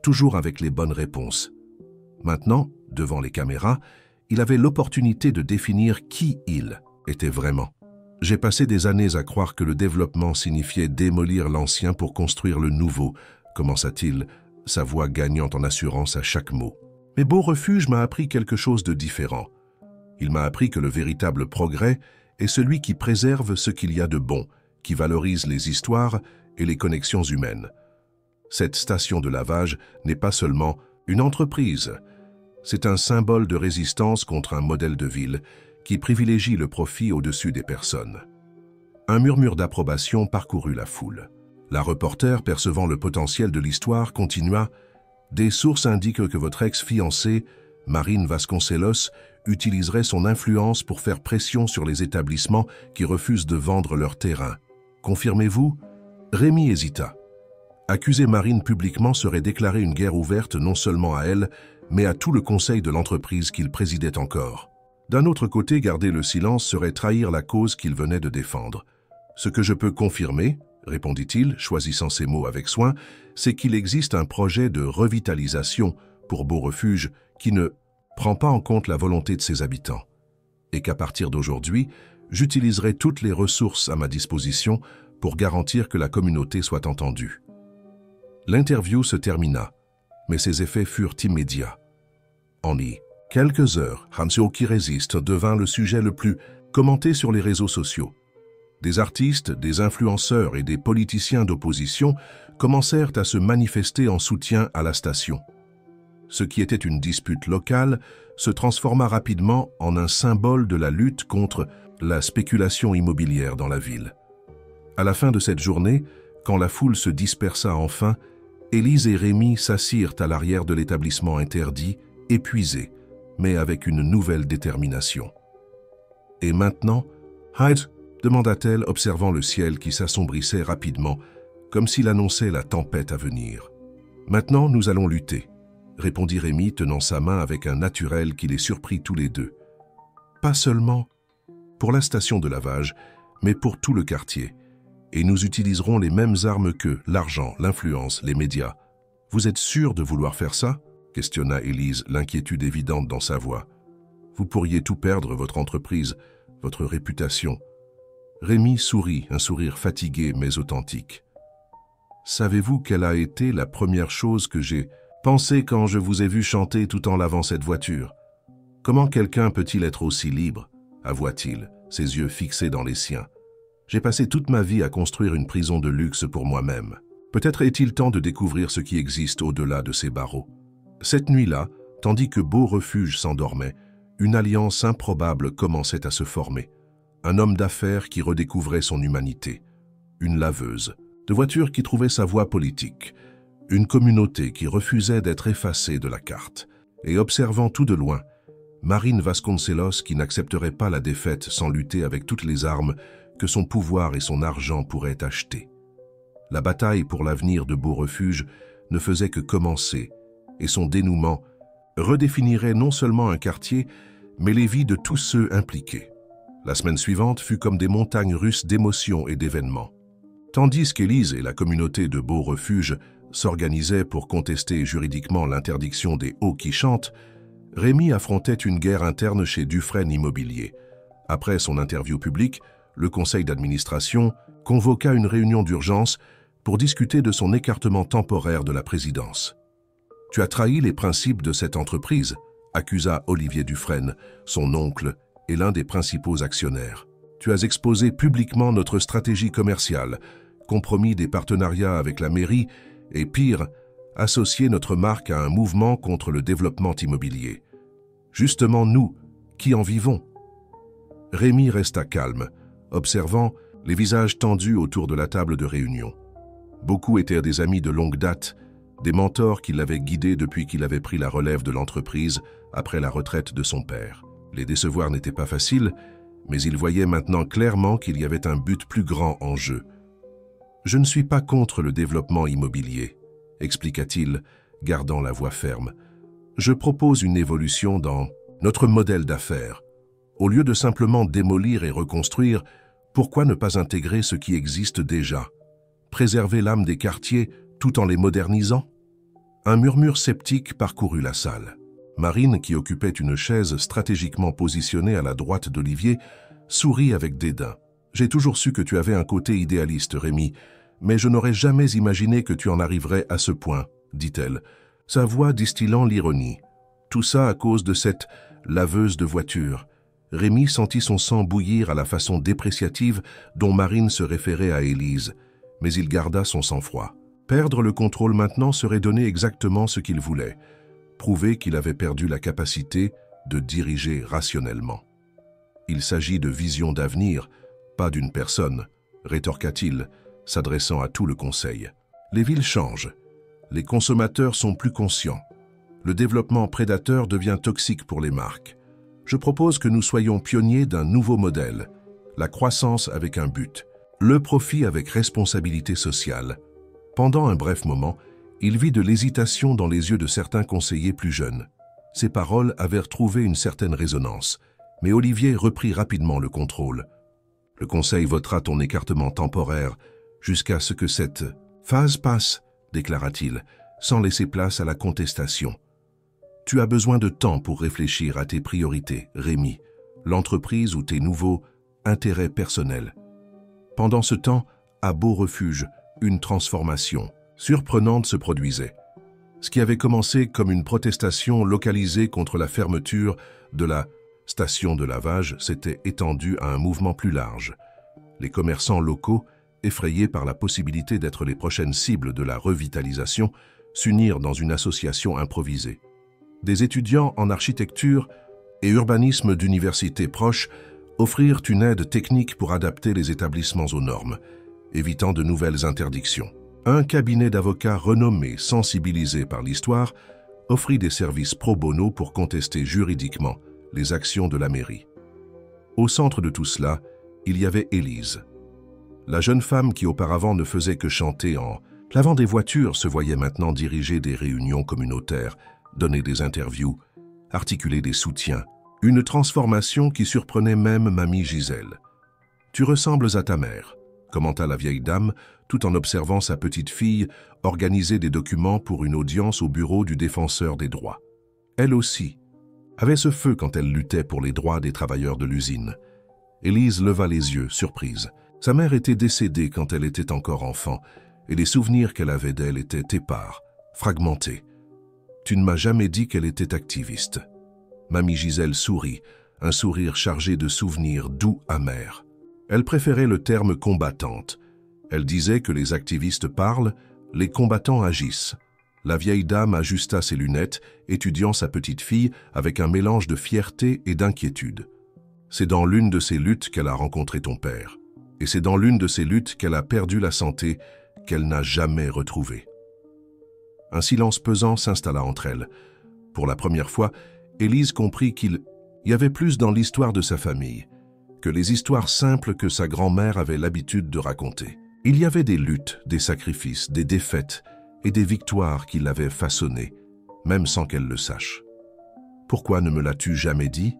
toujours avec les bonnes réponses. Maintenant, devant les caméras, il avait l'opportunité de définir qui il était vraiment. « J'ai passé des années à croire que le développement signifiait démolir l'ancien pour construire le nouveau », commença-t-il, sa voix gagnant en assurance à chaque mot. « Mais Beau-Refuge m'a appris quelque chose de différent. Il m'a appris que le véritable progrès est celui qui préserve ce qu'il y a de bon, qui valorise les histoires et les connexions humaines. Cette station de lavage n'est pas seulement une entreprise, c'est un symbole de résistance contre un modèle de ville qui privilégie le profit au-dessus des personnes. » Un murmure d'approbation parcourut la foule. La reporter, percevant le potentiel de l'histoire, continua « Des sources indiquent que votre ex-fiancée, Marine Vasconcelos, utiliserait son influence pour faire pression sur les établissements qui refusent de vendre leur terrain. Confirmez-vous » Rémi hésita. Accuser Marine publiquement serait déclarer une guerre ouverte non seulement à elle, mais à tout le conseil de l'entreprise qu'il présidait encore. D'un autre côté, garder le silence serait trahir la cause qu'il venait de défendre. Ce que je peux confirmer, répondit-il, choisissant ses mots avec soin, c'est qu'il existe un projet de revitalisation pour Beau-Refuge qui ne prend pas en compte la volonté de ses habitants. Et qu'à partir d'aujourd'hui, j'utiliserai toutes les ressources à ma disposition pour garantir que la communauté soit entendue. L'interview se termina, mais ses effets furent immédiats. En quelques heures, Hancio qui résiste devint le sujet le plus commenté sur les réseaux sociaux. Des artistes, des influenceurs et des politiciens d'opposition commencèrent à se manifester en soutien à la station. Ce qui était une dispute locale se transforma rapidement en un symbole de la lutte contre la spéculation immobilière dans la ville. À la fin de cette journée, quand la foule se dispersa enfin, Élise et Rémi s'assirent à l'arrière de l'établissement interdit, épuisés, mais avec une nouvelle détermination. « Et maintenant, Hyde ?» demanda-t-elle, observant le ciel qui s'assombrissait rapidement, comme s'il annonçait la tempête à venir. « Maintenant, nous allons lutter », répondit Rémi, tenant sa main avec un naturel qui les surprit tous les deux. « Pas seulement pour la station de lavage, mais pour tout le quartier. Et nous utiliserons les mêmes armes qu'eux, l'argent, l'influence, les médias. Vous êtes sûr de vouloir faire ça ?» questionna Élise, l'inquiétude évidente dans sa voix. « Vous pourriez tout perdre, votre entreprise, votre réputation. » Rémi sourit, un sourire fatigué mais authentique. « Savez-vous quelle a été la première chose que j'ai pensée quand je vous ai vu chanter tout en lavant cette voiture? Comment quelqu'un peut-il être aussi libre ?» avoua-t-il, ses yeux fixés dans les siens. « J'ai passé toute ma vie à construire une prison de luxe pour moi-même. Peut-être est-il temps de découvrir ce qui existe au-delà de ces barreaux. » Cette nuit-là, tandis que Beau-Refuge s'endormait, une alliance improbable commençait à se former. Un homme d'affaires qui redécouvrait son humanité. Une laveuse de voitures qui trouvait sa voie politique. Une communauté qui refusait d'être effacée de la carte. Et observant tout de loin, Marine Vasconcelos qui n'accepterait pas la défaite sans lutter avec toutes les armes que son pouvoir et son argent pourraient acheter. La bataille pour l'avenir de Beau-Refuge ne faisait que commencer, et son dénouement redéfinirait non seulement un quartier, mais les vies de tous ceux impliqués. La semaine suivante fut comme des montagnes russes d'émotions et d'événements. Tandis qu'Élise et la communauté de Beau-Refuge s'organisaient pour contester juridiquement l'interdiction des hauts qui chantent, Rémi affrontait une guerre interne chez Dufresne Immobilier. Après son interview publique, le conseil d'administration convoqua une réunion d'urgence pour discuter de son écartement temporaire de la présidence. « Tu as trahi les principes de cette entreprise », accusa Olivier Dufresne, son oncle et l'un des principaux actionnaires. « Tu as exposé publiquement notre stratégie commerciale, compromis des partenariats avec la mairie et, pire, associé notre marque à un mouvement contre le développement immobilier. Justement nous, qui en vivons ?» Rémi resta calme, observant les visages tendus autour de la table de réunion. Beaucoup étaient des amis de longue date, des mentors qui l'avaient guidé depuis qu'il avait pris la relève de l'entreprise après la retraite de son père. Les décevoir n'était pas facile, mais il voyait maintenant clairement qu'il y avait un but plus grand en jeu. « Je ne suis pas contre le développement immobilier », expliqua-t-il, gardant la voix ferme. « Je propose une évolution dans notre modèle d'affaires. Au lieu de simplement démolir et reconstruire, pourquoi ne pas intégrer ce qui existe déjà? Préserver l'âme des quartiers tout en les modernisant ?» Un murmure sceptique parcourut la salle. Marine, qui occupait une chaise stratégiquement positionnée à la droite d'Olivier, sourit avec dédain. « J'ai toujours su que tu avais un côté idéaliste, Rémi, mais je n'aurais jamais imaginé que tu en arriverais à ce point, » dit-elle, sa voix distillant l'ironie. « Tout ça à cause de cette laveuse de voiture. » Rémi sentit son sang bouillir à la façon dépréciative dont Marine se référait à Élise, mais il garda son sang-froid. Perdre le contrôle maintenant serait donner exactement ce qu'il voulait, prouver qu'il avait perdu la capacité de diriger rationnellement. « Il s'agit de vision d'avenir, pas d'une personne, » rétorqua-t-il, s'adressant à tout le conseil. « Les villes changent, les consommateurs sont plus conscients, le développement prédateur devient toxique pour les marques. Je propose que nous soyons pionniers d'un nouveau modèle, la croissance avec un but, le profit avec responsabilité sociale. » Pendant un bref moment, il vit de l'hésitation dans les yeux de certains conseillers plus jeunes. Ces paroles avaient retrouvé une certaine résonance, mais Olivier reprit rapidement le contrôle. « Le conseil votera ton écartement temporaire jusqu'à ce que cette phase passe, déclara-t-il, sans laisser place à la contestation. Tu as besoin de temps pour réfléchir à tes priorités, Rémi, l'entreprise ou tes nouveaux intérêts personnels. Pendant ce temps, à Beau-Refuge, une transformation surprenante se produisait. Ce qui avait commencé comme une protestation localisée contre la fermeture de la station de lavage s'était étendu à un mouvement plus large. Les commerçants locaux, effrayés par la possibilité d'être les prochaines cibles de la revitalisation, s'unirent dans une association improvisée. Des étudiants en architecture et urbanisme d'universités proches offrirent une aide technique pour adapter les établissements aux normes, évitant de nouvelles interdictions. Un cabinet d'avocats renommé, sensibilisé par l'histoire, offrit des services pro bono pour contester juridiquement les actions de la mairie. Au centre de tout cela, il y avait Élise. La jeune femme qui auparavant ne faisait que chanter en lavant des voitures se voyait maintenant diriger des réunions communautaires, donner des interviews, articuler des soutiens. Une transformation qui surprenait même mamie Gisèle. « Tu ressembles à ta mère », commenta la vieille dame, tout en observant sa petite fille organiser des documents pour une audience au bureau du défenseur des droits. Elle aussi avait ce feu quand elle luttait pour les droits des travailleurs de l'usine. Élise leva les yeux, surprise. Sa mère était décédée quand elle était encore enfant, et les souvenirs qu'elle avait d'elle étaient épars, fragmentés. « Tu ne m'as jamais dit qu'elle était activiste. » Mamie Gisèle sourit, un sourire chargé de souvenirs doux amers. Elle préférait le terme combattante. Elle disait que les activistes parlent, les combattants agissent. La vieille dame ajusta ses lunettes, étudiant sa petite fille avec un mélange de fierté et d'inquiétude. C'est dans l'une de ces luttes qu'elle a rencontré ton père. Et c'est dans l'une de ces luttes qu'elle a perdu la santé qu'elle n'a jamais retrouvée. Un silence pesant s'installa entre elles. Pour la première fois, Élise comprit qu'il y avait plus dans l'histoire de sa famille que les histoires simples que sa grand-mère avait l'habitude de raconter. Il y avait des luttes, des sacrifices, des défaites et des victoires qui l'avaient façonnée, même sans qu'elle le sache. « Pourquoi ne me l'as-tu jamais dit ?»«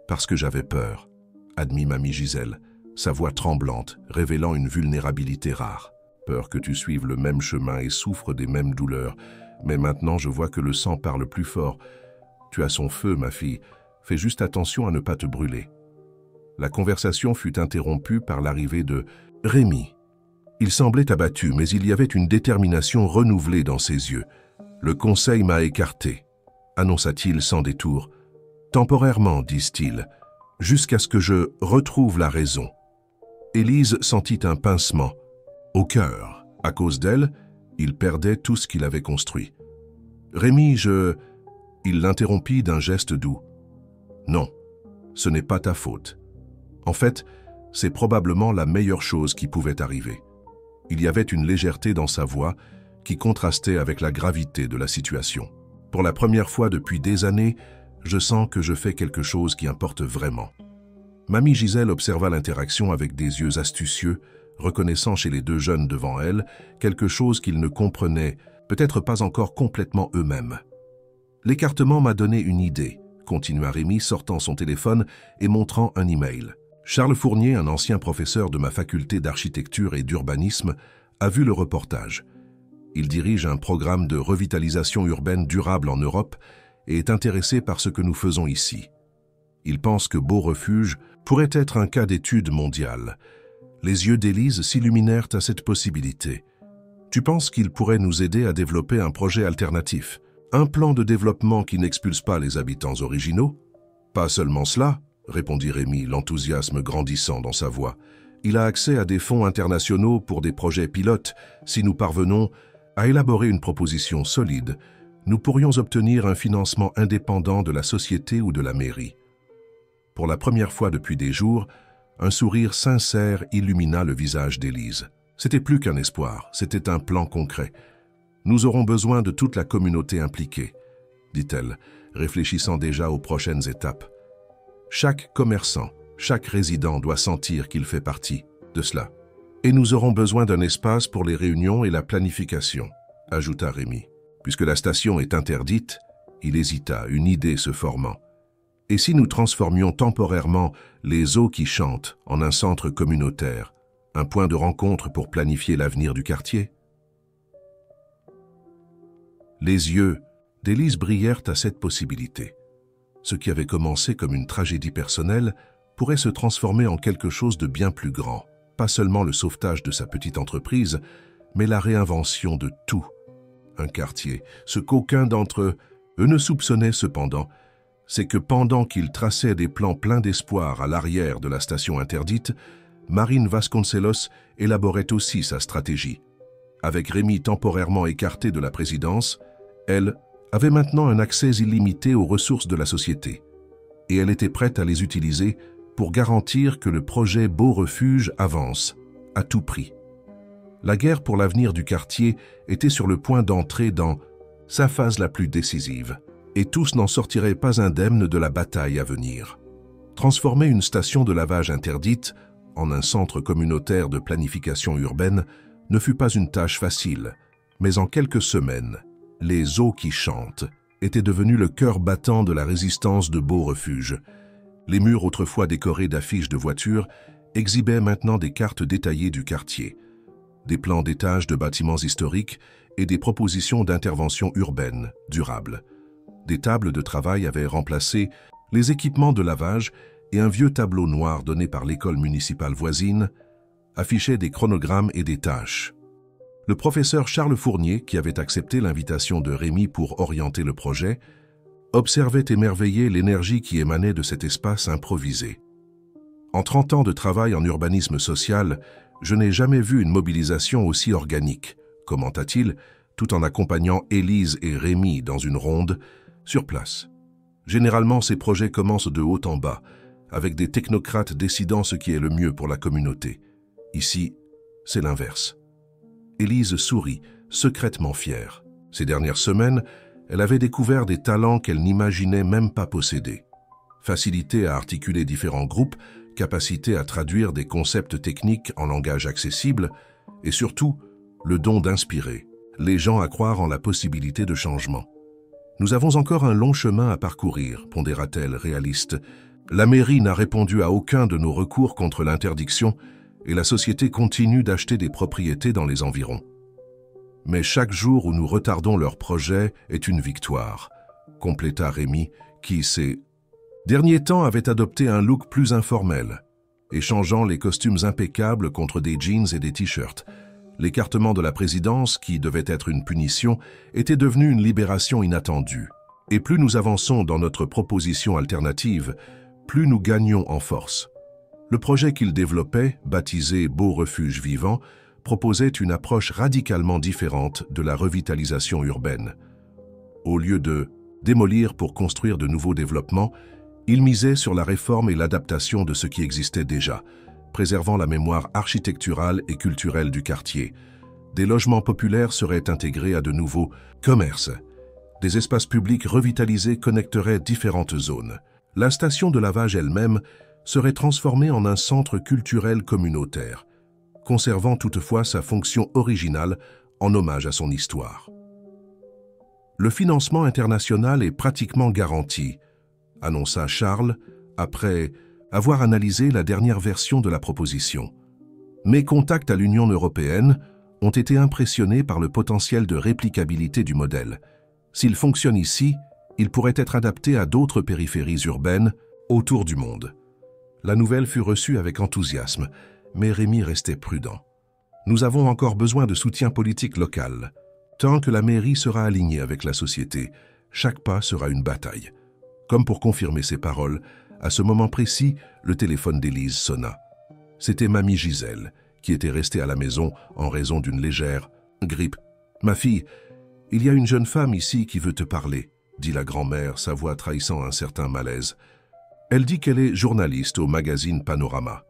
Parce que j'avais peur, » admit mamie Gisèle, sa voix tremblante, révélant une vulnérabilité rare. « Peur que tu suives le même chemin et souffres des mêmes douleurs, mais maintenant je vois que le sang parle plus fort. Tu as son feu, ma fille. Fais juste attention à ne pas te brûler. » La conversation fut interrompue par l'arrivée de Rémi. Il semblait abattu, mais il y avait une détermination renouvelée dans ses yeux. « Le conseil m'a écarté », annonça-t-il sans détour. « Temporairement, disent-ils, jusqu'à ce que je retrouve la raison. » Élise sentit un pincement au cœur. À cause d'elle, il perdait tout ce qu'il avait construit. « Rémi, Il l'interrompit d'un geste doux. « Non, ce n'est pas ta faute. En fait, c'est probablement la meilleure chose qui pouvait arriver. » Il y avait une légèreté dans sa voix qui contrastait avec la gravité de la situation. « Pour la première fois depuis des années, je sens que je fais quelque chose qui importe vraiment. » Mamie Gisèle observa l'interaction avec des yeux astucieux, reconnaissant chez les deux jeunes devant elle quelque chose qu'ils ne comprenaient, peut-être pas encore complètement eux-mêmes. « L'écartement m'a donné une idée, » continua Rémi, sortant son téléphone et montrant un email. Charles Fournier, un ancien professeur de ma faculté d'architecture et d'urbanisme, a vu le reportage. Il dirige un programme de revitalisation urbaine durable en Europe et est intéressé par ce que nous faisons ici. Il pense que Beau-Refuge pourrait être un cas d'étude mondiale. Les yeux d'Élise s'illuminèrent à cette possibilité. « Tu penses qu'il pourrait nous aider à développer un projet alternatif ? Un plan de développement qui n'expulse pas les habitants originaux ? » « Pas seulement cela, » répondit Rémi, l'enthousiasme grandissant dans sa voix. « Il a accès à des fonds internationaux pour des projets pilotes. Si nous parvenons à élaborer une proposition solide, nous pourrions obtenir un financement indépendant de la société ou de la mairie. » Pour la première fois depuis des jours, un sourire sincère illumina le visage d'Élise. C'était plus qu'un espoir, c'était un plan concret. « Nous aurons besoin de toute la communauté impliquée, » dit-elle, réfléchissant déjà aux prochaines étapes. Chaque commerçant, chaque résident doit sentir qu'il fait partie de cela. « Et nous aurons besoin d'un espace pour les réunions et la planification, » ajouta Rémi. Puisque la station est interdite, il hésita, une idée se formant. « Et si nous transformions temporairement les eaux qui chantent en un centre communautaire, Un point de rencontre pour planifier l'avenir du quartier? Les yeux d'Élise brillèrent à cette possibilité. Ce qui avait commencé comme une tragédie personnelle pourrait se transformer en quelque chose de bien plus grand. Pas seulement le sauvetage de sa petite entreprise, mais la réinvention de tout. Un quartier. Ce qu'aucun d'entre eux ne soupçonnait cependant, c'est que pendant qu'ils traçaient des plans pleins d'espoir à l'arrière de la station interdite, Marine Vasconcelos élaborait aussi sa stratégie. Avec Rémi temporairement écarté de la présidence, elle avait maintenant un accès illimité aux ressources de la société, et elle était prête à les utiliser pour garantir que le projet Beau Refuge avance, à tout prix. La guerre pour l'avenir du quartier était sur le point d'entrer dans sa phase la plus décisive, et tous n'en sortiraient pas indemnes de la bataille à venir. Transformer une station de lavage interdite en un centre communautaire de planification urbaine ne fut pas une tâche facile, mais en quelques semaines, les eaux qui chantent étaient devenues le cœur battant de la résistance de Beau Refuge. Les murs autrefois décorés d'affiches de voitures exhibaient maintenant des cartes détaillées du quartier, des plans d'étages de bâtiments historiques et des propositions d'intervention urbaine durable. Des tables de travail avaient remplacé les équipements de lavage et un vieux tableau noir donné par l'école municipale voisine affichait des chronogrammes et des tâches. Le professeur Charles Fournier, qui avait accepté l'invitation de Rémi pour orienter le projet, observait émerveillé l'énergie qui émanait de cet espace improvisé. En 30 ans de travail en urbanisme social, je n'ai jamais vu une mobilisation aussi organique, commenta-t-il, tout en accompagnant Élise et Rémi dans une ronde sur place. Généralement, ces projets commencent de haut en bas, avec des technocrates décidant ce qui est le mieux pour la communauté. Ici, c'est l'inverse. Élise sourit, secrètement fière. Ces dernières semaines, elle avait découvert des talents qu'elle n'imaginait même pas posséder. Facilité à articuler différents groupes, capacité à traduire des concepts techniques en langage accessible, et surtout, le don d'inspirer les gens à croire en la possibilité de changement. Nous avons encore un long chemin à parcourir, pondéra-t-elle réaliste. La mairie n'a répondu à aucun de nos recours contre l'interdiction et la société continue d'acheter des propriétés dans les environs. Mais chaque jour où nous retardons leur projet est une victoire, compléta Rémi, qui, ces derniers temps, avait adopté un look plus informel, échangeant les costumes impeccables contre des jeans et des t-shirts. L'écartement de la présidence, qui devait être une punition, était devenu une libération inattendue. Et plus nous avançons dans notre proposition alternative, plus nous gagnons en force. Le projet qu'il développait, baptisé Beau Refuge Vivant, proposait une approche radicalement différente de la revitalisation urbaine. Au lieu de démolir pour construire de nouveaux développements, il misait sur la réforme et l'adaptation de ce qui existait déjà, préservant la mémoire architecturale et culturelle du quartier. Des logements populaires seraient intégrés à de nouveaux commerces. Des espaces publics revitalisés connecteraient différentes zones. La station de lavage elle-même serait transformée en un centre culturel communautaire, conservant toutefois sa fonction originale en hommage à son histoire. Le financement international est pratiquement garanti, annonça Charles, après avoir analysé la dernière version de la proposition. Mes contacts à l'Union européenne ont été impressionnés par le potentiel de réplicabilité du modèle. S'il fonctionne ici, il pourrait être adapté à d'autres périphéries urbaines autour du monde. La nouvelle fut reçue avec enthousiasme, mais Rémi restait prudent. Nous avons encore besoin de soutien politique local. Tant que la mairie sera alignée avec la société, chaque pas sera une bataille. Comme pour confirmer ses paroles, à ce moment précis, le téléphone d'Élise sonna. C'était mamie Gisèle, qui était restée à la maison en raison d'une légère grippe. « Ma fille, il y a une jeune femme ici qui veut te parler, » dit la grand-mère, sa voix trahissant un certain malaise. Elle dit qu'elle est journaliste au magazine Panorama.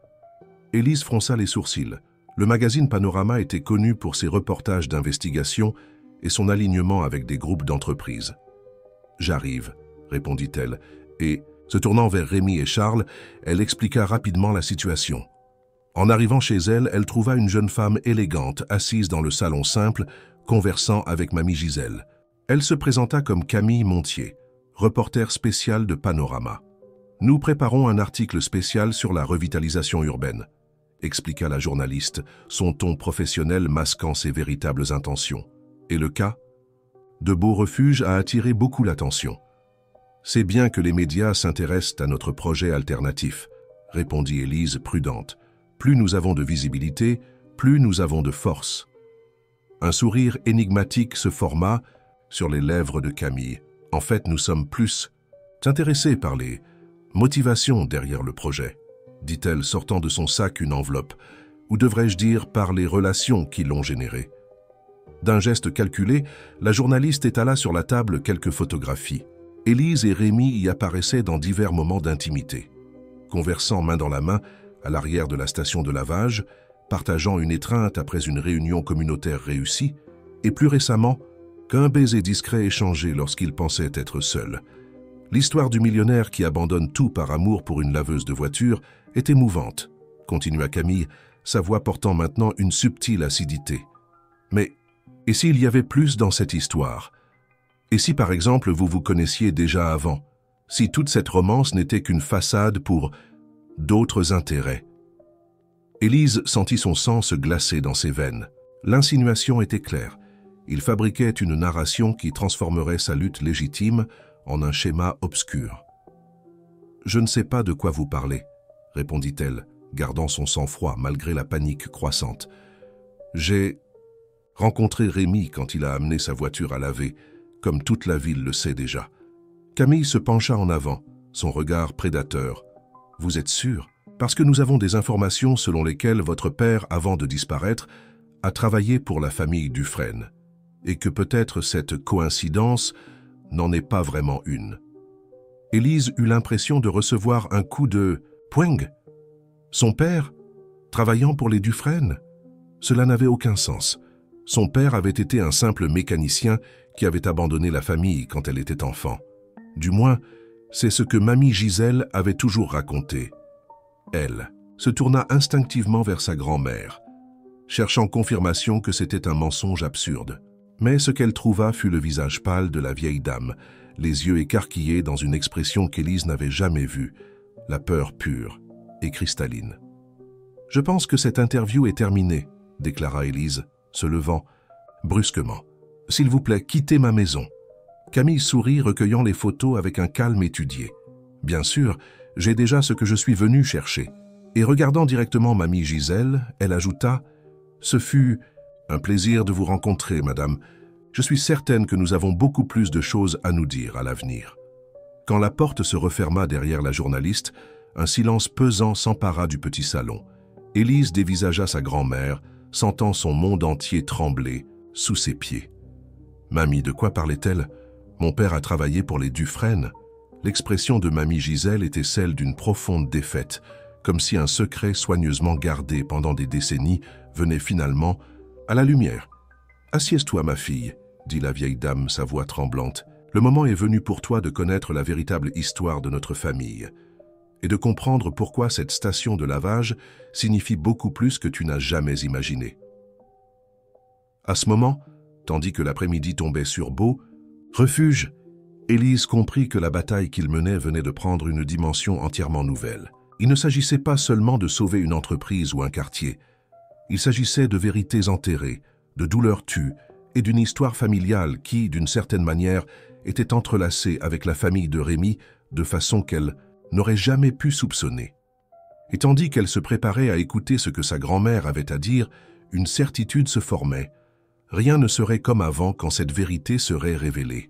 Élise fronça les sourcils. Le magazine Panorama était connu pour ses reportages d'investigation et son alignement avec des groupes d'entreprises. « J'arrive », répondit-elle, et, se tournant vers Rémi et Charles, elle expliqua rapidement la situation. En arrivant chez elle, elle trouva une jeune femme élégante assise dans le salon simple, conversant avec mamie Gisèle. Elle se présenta comme Camille Montier, reporter spécial de Panorama. « Nous préparons un article spécial sur la revitalisation urbaine. expliqua la journaliste, son ton professionnel masquant ses véritables intentions. Et le cas de Beau Refuge a attiré beaucoup l'attention. C'est bien que les médias s'intéressent à notre projet alternatif, répondit Élise prudente. Plus nous avons de visibilité, plus nous avons de force. Un sourire énigmatique se forma sur les lèvres de Camille. En fait, nous sommes plus intéressés par les motivations derrière le projet, dit-elle, sortant de son sac une enveloppe, ou devrais-je dire par les relations qui l'ont générée. D'un geste calculé, la journaliste étala sur la table quelques photographies. Élise et Rémi y apparaissaient dans divers moments d'intimité, conversant main dans la main à l'arrière de la station de lavage, partageant une étreinte après une réunion communautaire réussie, et plus récemment, qu'un baiser discret échangé lorsqu'ils pensaient être seuls. L'histoire du millionnaire qui abandonne tout par amour pour une laveuse de voiture est émouvante, continua Camille, sa voix portant maintenant une subtile acidité. Mais, et s'il y avait plus dans cette histoire? Et si par exemple vous vous connaissiez déjà avant? Si toute cette romance n'était qu'une façade pour d'autres intérêts? Élise sentit son sang se glacer dans ses veines. L'insinuation était claire. Il fabriquait une narration qui transformerait sa lutte légitime en un schéma obscur. « Je ne sais pas de quoi vous parlez, » répondit-elle, gardant son sang-froid malgré la panique croissante. « J'ai rencontré Rémi quand il a amené sa voiture à laver, comme toute la ville le sait déjà. » Camille se pencha en avant, son regard prédateur. « Vous êtes sûr? Parce que nous avons des informations selon lesquelles votre père, avant de disparaître, a travaillé pour la famille Dufresne, et que peut-être cette coïncidence n'en est pas vraiment une. » Élise eut l'impression de recevoir un coup de « poing ». Son père, travaillant pour les Dufresne? Cela n'avait aucun sens. Son père avait été un simple mécanicien qui avait abandonné la famille quand elle était enfant. Du moins, c'est ce que mamie Gisèle avait toujours raconté. Elle se tourna instinctivement vers sa grand-mère, cherchant confirmation que c'était un mensonge absurde. Mais ce qu'elle trouva fut le visage pâle de la vieille dame, les yeux écarquillés dans une expression qu'Élise n'avait jamais vue, la peur pure et cristalline. « Je pense que cette interview est terminée, » déclara Élise, se levant brusquement. « S'il vous plaît, quittez ma maison. » Camille sourit, recueillant les photos avec un calme étudié. « Bien sûr, j'ai déjà ce que je suis venue chercher. » Et regardant directement mamie Gisèle, elle ajouta « Ce fut un plaisir de vous rencontrer, madame. Je suis certaine que nous avons beaucoup plus de choses à nous dire à l'avenir. » Quand la porte se referma derrière la journaliste, un silence pesant s'empara du petit salon. Élise dévisagea sa grand-mère, sentant son monde entier trembler sous ses pieds. « Mamie, de quoi parlait-elle? Mon père a travaillé pour les Dufresne. » L'expression de mamie Gisèle était celle d'une profonde défaite, comme si un secret soigneusement gardé pendant des décennies venait finalement à la lumière. « Assieds-toi, ma fille, » dit la vieille dame, sa voix tremblante. « Le moment est venu pour toi de connaître la véritable histoire de notre famille et de comprendre pourquoi cette station de lavage signifie beaucoup plus que tu n'as jamais imaginé. » À ce moment, tandis que l'après-midi tombait sur Beau Refuge, Élise comprit que la bataille qu'il menait venait de prendre une dimension entièrement nouvelle. Il ne s'agissait pas seulement de sauver une entreprise ou un quartier. Il s'agissait de vérités enterrées, de douleurs tues et d'une histoire familiale qui, d'une certaine manière, était entrelacée avec la famille de Rémi de façon qu'elle n'aurait jamais pu soupçonner. Et tandis qu'elle se préparait à écouter ce que sa grand-mère avait à dire, une certitude se formait. Rien ne serait comme avant quand cette vérité serait révélée.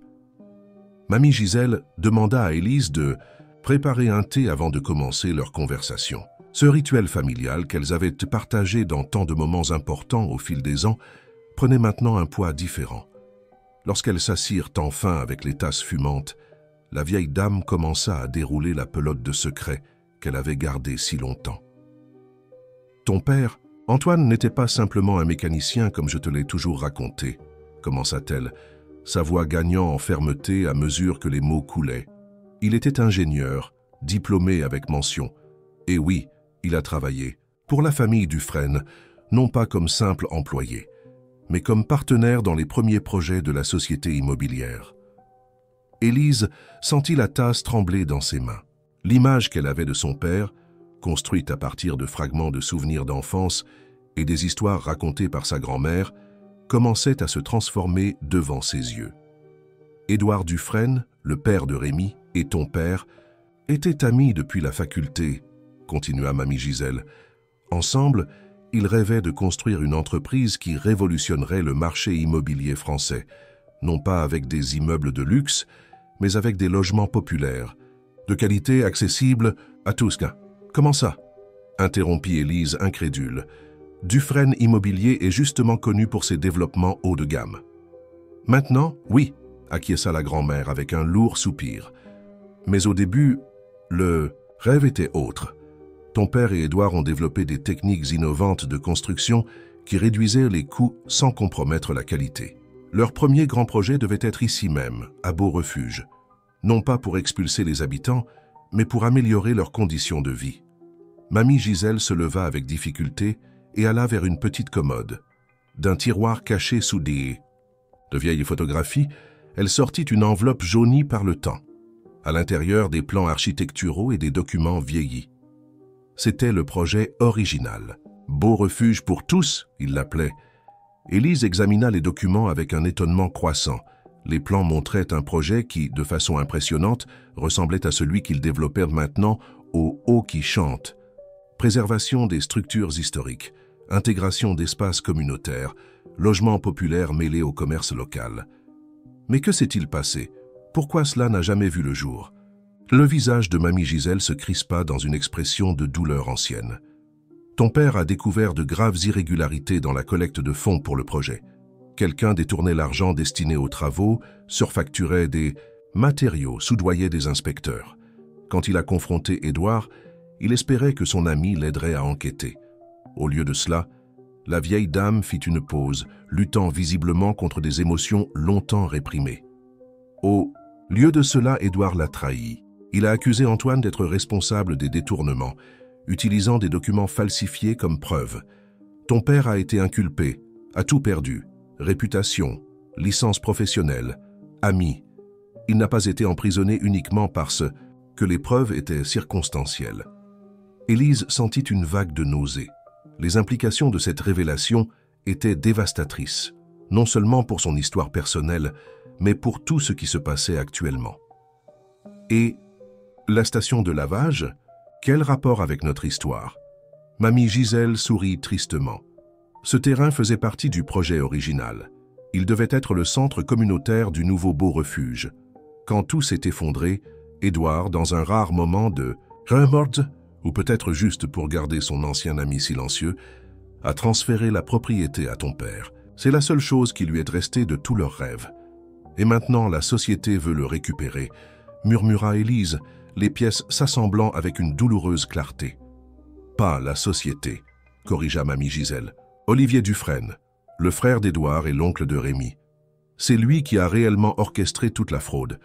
Mamie Gisèle demanda à Élise de préparer un thé avant de commencer leur conversation. Ce rituel familial qu'elles avaient partagé dans tant de moments importants au fil des ans prenait maintenant un poids différent. Lorsqu'elles s'assirent enfin avec les tasses fumantes, la vieille dame commença à dérouler la pelote de secrets qu'elle avait gardée si longtemps. « Ton père, Antoine, n'était pas simplement un mécanicien comme je te l'ai toujours raconté, » commença-t-elle, sa voix gagnant en fermeté à mesure que les mots coulaient. « Il était ingénieur, diplômé avec mention. Et oui, il a travaillé pour la famille Dufresne, non pas comme simple employé, mais comme partenaire dans les premiers projets de la société immobilière. » Élise sentit la tasse trembler dans ses mains. L'image qu'elle avait de son père construite à partir de fragments de souvenirs d'enfance et des histoires racontées par sa grand-mère, commençait à se transformer devant ses yeux. Édouard Dufresne, le père de Rémi, et ton père, étaient amis depuis la faculté, continua mamie Gisèle. Ensemble, ils rêvaient de construire une entreprise qui révolutionnerait le marché immobilier français, non pas avec des immeubles de luxe, mais avec des logements populaires, de qualité accessible à tous. Comment ça? Interrompit Élise incrédule. Dufresne Immobilier est justement connu pour ses développements haut de gamme. Maintenant, oui, acquiesça la grand-mère avec un lourd soupir. Mais au début, le rêve était autre. Ton père et Édouard ont développé des techniques innovantes de construction qui réduisaient les coûts sans compromettre la qualité. Leur premier grand projet devait être ici même, à Beau-Refuge, non pas pour expulser les habitants, mais pour améliorer leurs conditions de vie. Mamie Gisèle se leva avec difficulté et alla vers une petite commode. D'un tiroir caché sous de vieilles photographies, elle sortit une enveloppe jaunie par le temps. À l'intérieur, des plans architecturaux et des documents vieillis. C'était le projet original. Beau-Refuge pour tous, il l'appelait. Élise examina les documents avec un étonnement croissant. Les plans montraient un projet qui, de façon impressionnante, ressemblait à celui qu'ils développèrent maintenant au Haut qui chante. Préservation des structures historiques, intégration d'espaces communautaires, logement populaire mêlé au commerce local. Mais que s'est-il passé? Pourquoi cela n'a jamais vu le jour? Le visage de mamie Gisèle se crispa dans une expression de douleur ancienne. Ton père a découvert de graves irrégularités dans la collecte de fonds pour le projet. Quelqu'un détournait l'argent destiné aux travaux, surfacturait des matériaux, soudoyait des inspecteurs. Quand il a confronté Édouard, il espérait que son ami l'aiderait à enquêter. Au lieu de cela, la vieille dame fit une pause, luttant visiblement contre des émotions longtemps réprimées. Au lieu de cela, Édouard l'a trahi. Il a accusé Antoine d'être responsable des détournements, utilisant des documents falsifiés comme preuve. Ton père a été inculpé, a tout perdu, réputation, licence professionnelle, amis. Il n'a pas été emprisonné uniquement parce que les preuves étaient circonstancielles. Élise sentit une vague de nausée. Les implications de cette révélation étaient dévastatrices, non seulement pour son histoire personnelle, mais pour tout ce qui se passait actuellement. Et la station de lavage, quel rapport avec notre histoire? Mamie Gisèle sourit tristement. Ce terrain faisait partie du projet original. Il devait être le centre communautaire du nouveau Beau-Refuge. Quand tout s'est effondré, Édouard, dans un rare moment de remords, ou peut-être juste pour garder son ancien ami silencieux, a transféré la propriété à ton père. C'est la seule chose qui lui est restée de tous leurs rêves. Et maintenant, la société veut le récupérer, murmura Élise, les pièces s'assemblant avec une douloureuse clarté. Pas la société, corrigea mamie Gisèle. Olivier Dufresne, le frère d'Édouard et l'oncle de Rémi. C'est lui qui a réellement orchestré toute la fraude.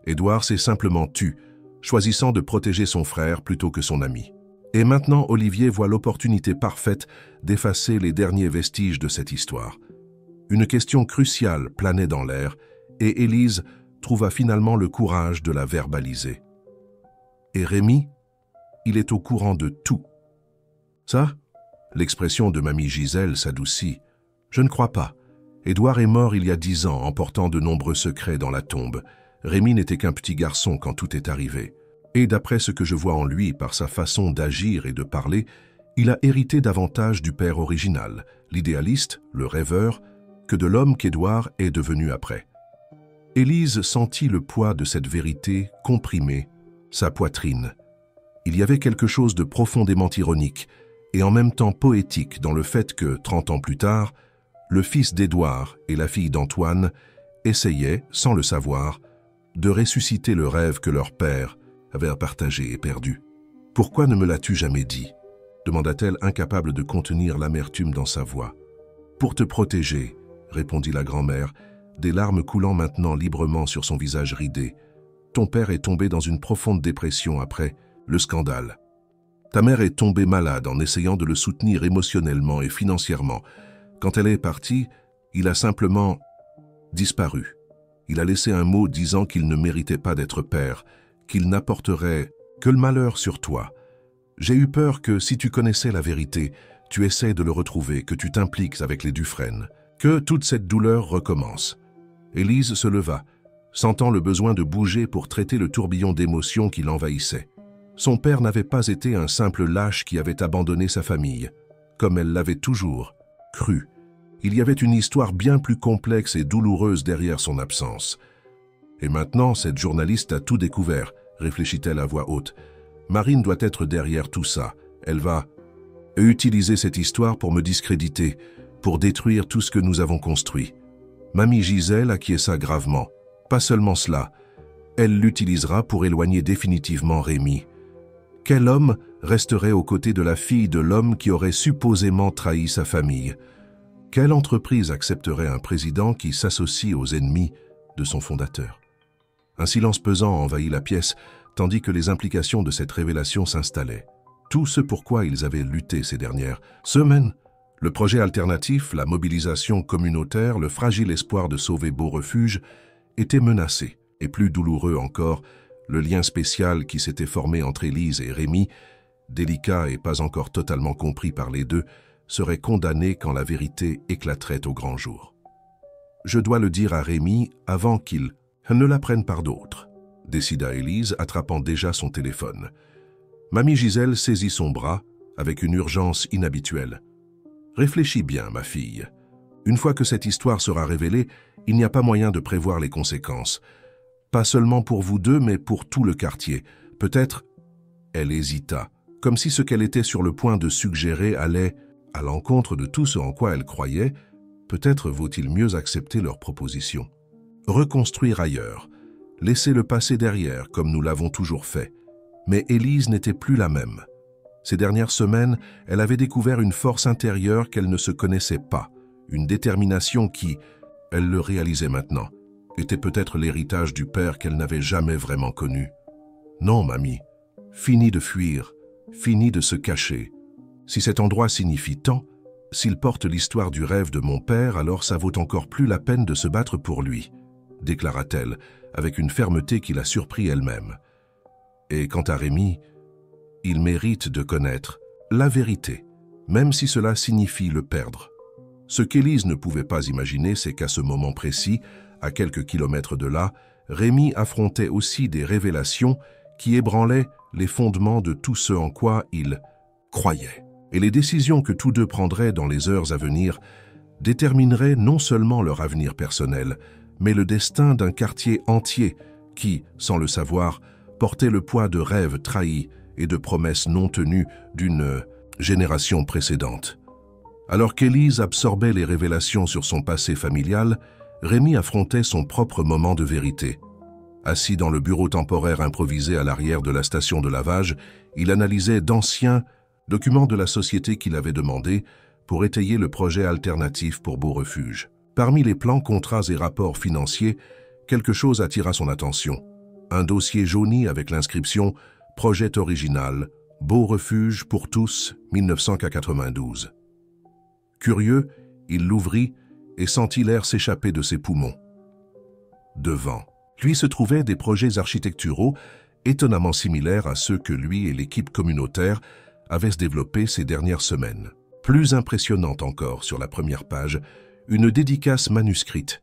Édouard s'est simplement tu, choisissant de protéger son frère plutôt que son ami. Et maintenant, Olivier voit l'opportunité parfaite d'effacer les derniers vestiges de cette histoire. Une question cruciale planait dans l'air, et Élise trouva finalement le courage de la verbaliser. Et Rémi, il est au courant de tout. Ça, l'expression de mamie Gisèle s'adoucit. Je ne crois pas. Édouard est mort il y a 10 ans, emportant de nombreux secrets dans la tombe. Rémi n'était qu'un petit garçon quand tout est arrivé. Et d'après ce que je vois en lui par sa façon d'agir et de parler, il a hérité davantage du père original, l'idéaliste, le rêveur, que de l'homme qu'Édouard est devenu après. Élise sentit le poids de cette vérité comprimée, sa poitrine. Il y avait quelque chose de profondément ironique et en même temps poétique dans le fait que, 30 ans plus tard, le fils d'Édouard et la fille d'Antoine essayaient, sans le savoir, de ressusciter le rêve que leur père avait partagé et perdu. « Pourquoi ne me l'as-tu jamais dit ?» demanda-t-elle, incapable de contenir l'amertume dans sa voix. « Pour te protéger, » répondit la grand-mère, des larmes coulant maintenant librement sur son visage ridé. « Ton père est tombé dans une profonde dépression après le scandale. Ta mère est tombée malade en essayant de le soutenir émotionnellement et financièrement. Quand elle est partie, il a simplement disparu. Il a laissé un mot disant qu'il ne méritait pas d'être père, qu'il n'apporterait que le malheur sur toi. J'ai eu peur que, si tu connaissais la vérité, tu essaies de le retrouver, que tu t'impliques avec les Dufresne, que toute cette douleur recommence. » Élise se leva, sentant le besoin de bouger pour traiter le tourbillon d'émotions qui l'envahissait. Son père n'avait pas été un simple lâche qui avait abandonné sa famille, comme elle l'avait toujours cru. Il y avait une histoire bien plus complexe et douloureuse derrière son absence. « Et maintenant, cette journaliste a tout découvert, » réfléchit-elle à voix haute. « Marine doit être derrière tout ça. Elle va utiliser cette histoire pour me discréditer, pour détruire tout ce que nous avons construit. » Mamie Gisèle acquiesça gravement. Pas seulement cela, elle l'utilisera pour éloigner définitivement Rémi. Quel homme resterait aux côtés de la fille de l'homme qui aurait supposément trahi sa famille? Quelle entreprise accepterait un président qui s'associe aux ennemis de son fondateur? Un silence pesant envahit la pièce, tandis que les implications de cette révélation s'installaient. Tout ce pourquoi ils avaient lutté ces dernières semaines. Le projet alternatif, la mobilisation communautaire, le fragile espoir de sauver Beau-Refuge étaient menacés. Et plus douloureux encore, le lien spécial qui s'était formé entre Élise et Rémi, délicat et pas encore totalement compris par les deux, serait condamné quand la vérité éclaterait au grand jour. « Je dois le dire à Rémi avant qu'il ne l'apprenne par d'autres », décida Élise, attrapant déjà son téléphone. Mamie Gisèle saisit son bras avec une urgence inhabituelle. « Réfléchis bien, ma fille. Une fois que cette histoire sera révélée, il n'y a pas moyen de prévoir les conséquences. Pas seulement pour vous deux, mais pour tout le quartier. Peut-être... » Elle hésita, comme si ce qu'elle était sur le point de suggérer allait à l'encontre de tout ce en quoi elle croyait. Peut-être vaut-il mieux accepter leur proposition. Reconstruire ailleurs, laisser le passé derrière, comme nous l'avons toujours fait. Mais Élise n'était plus la même. Ces dernières semaines, elle avait découvert une force intérieure qu'elle ne se connaissait pas, une détermination qui, elle le réalisait maintenant, était peut-être l'héritage du père qu'elle n'avait jamais vraiment connu. Non, mamie, fini de fuir, fini de se cacher. Si cet endroit signifie tant, s'il porte l'histoire du rêve de mon père, alors ça vaut encore plus la peine de se battre pour lui, déclara-t-elle, avec une fermeté qui la surprit elle-même. Et quant à Rémi, il mérite de connaître la vérité, même si cela signifie le perdre. Ce qu'Élise ne pouvait pas imaginer, c'est qu'à ce moment précis, à quelques kilomètres de là, Rémi affrontait aussi des révélations qui ébranlaient les fondements de tout ce en quoi il croyait. Et les décisions que tous deux prendraient dans les heures à venir détermineraient non seulement leur avenir personnel, mais le destin d'un quartier entier qui, sans le savoir, portait le poids de rêves trahis et de promesses non tenues d'une génération précédente. Alors qu'Élise absorbait les révélations sur son passé familial, Rémi affrontait son propre moment de vérité. Assis dans le bureau temporaire improvisé à l'arrière de la station de lavage, il analysait d'anciens documents de la société qu'il avait demandé pour étayer le projet alternatif pour Beau-Refuge. Parmi les plans, contrats et rapports financiers, quelque chose attira son attention. Un dossier jauni avec l'inscription « Projet original, Beau-Refuge pour tous, 1992 ». Curieux, il l'ouvrit et sentit l'air s'échapper de ses poumons. Devant lui se trouvaient des projets architecturaux étonnamment similaires à ceux que lui et l'équipe communautaire avaient développés ces dernières semaines. Plus impressionnante encore, sur la première page, une dédicace manuscrite.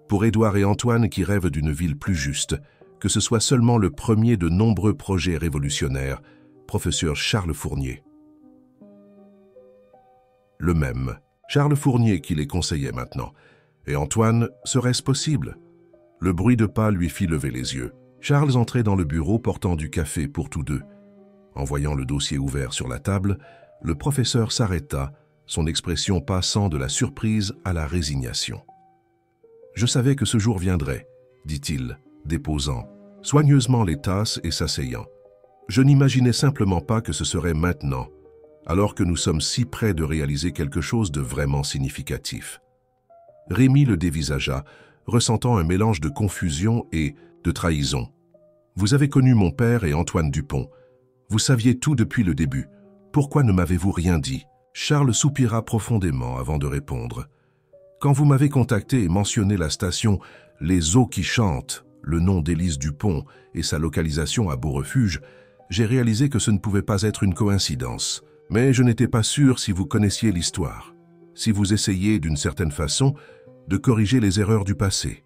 Pour Édouard et Antoine qui rêvent d'une ville plus juste, que ce soit seulement le premier de nombreux projets révolutionnaires, professeur Charles Fournier. Le même, Charles Fournier qui les conseillait maintenant. Et Antoine, serait-ce possible? Le bruit de pas lui fit lever les yeux. Charles entrait dans le bureau portant du café pour tous deux. En voyant le dossier ouvert sur la table, le professeur s'arrêta, son expression passant de la surprise à la résignation. « Je savais que ce jour viendrait, » dit-il, déposant soigneusement les tasses et s'asseyant. « Je n'imaginais simplement pas que ce serait maintenant, alors que nous sommes si près de réaliser quelque chose de vraiment significatif. » Rémi le dévisagea, ressentant un mélange de confusion et de trahison. « Vous avez connu mon père et Antoine Dupont. Vous saviez tout depuis le début. Pourquoi ne m'avez-vous rien dit ?» Charles soupira profondément avant de répondre. « Quand vous m'avez contacté et mentionné la station « Les eaux qui chantent », le nom d'Élise Dupont et sa localisation à Beau-Refuge, j'ai réalisé que ce ne pouvait pas être une coïncidence. Mais je n'étais pas sûr si vous connaissiez l'histoire, si vous essayiez d'une certaine façon de corriger les erreurs du passé.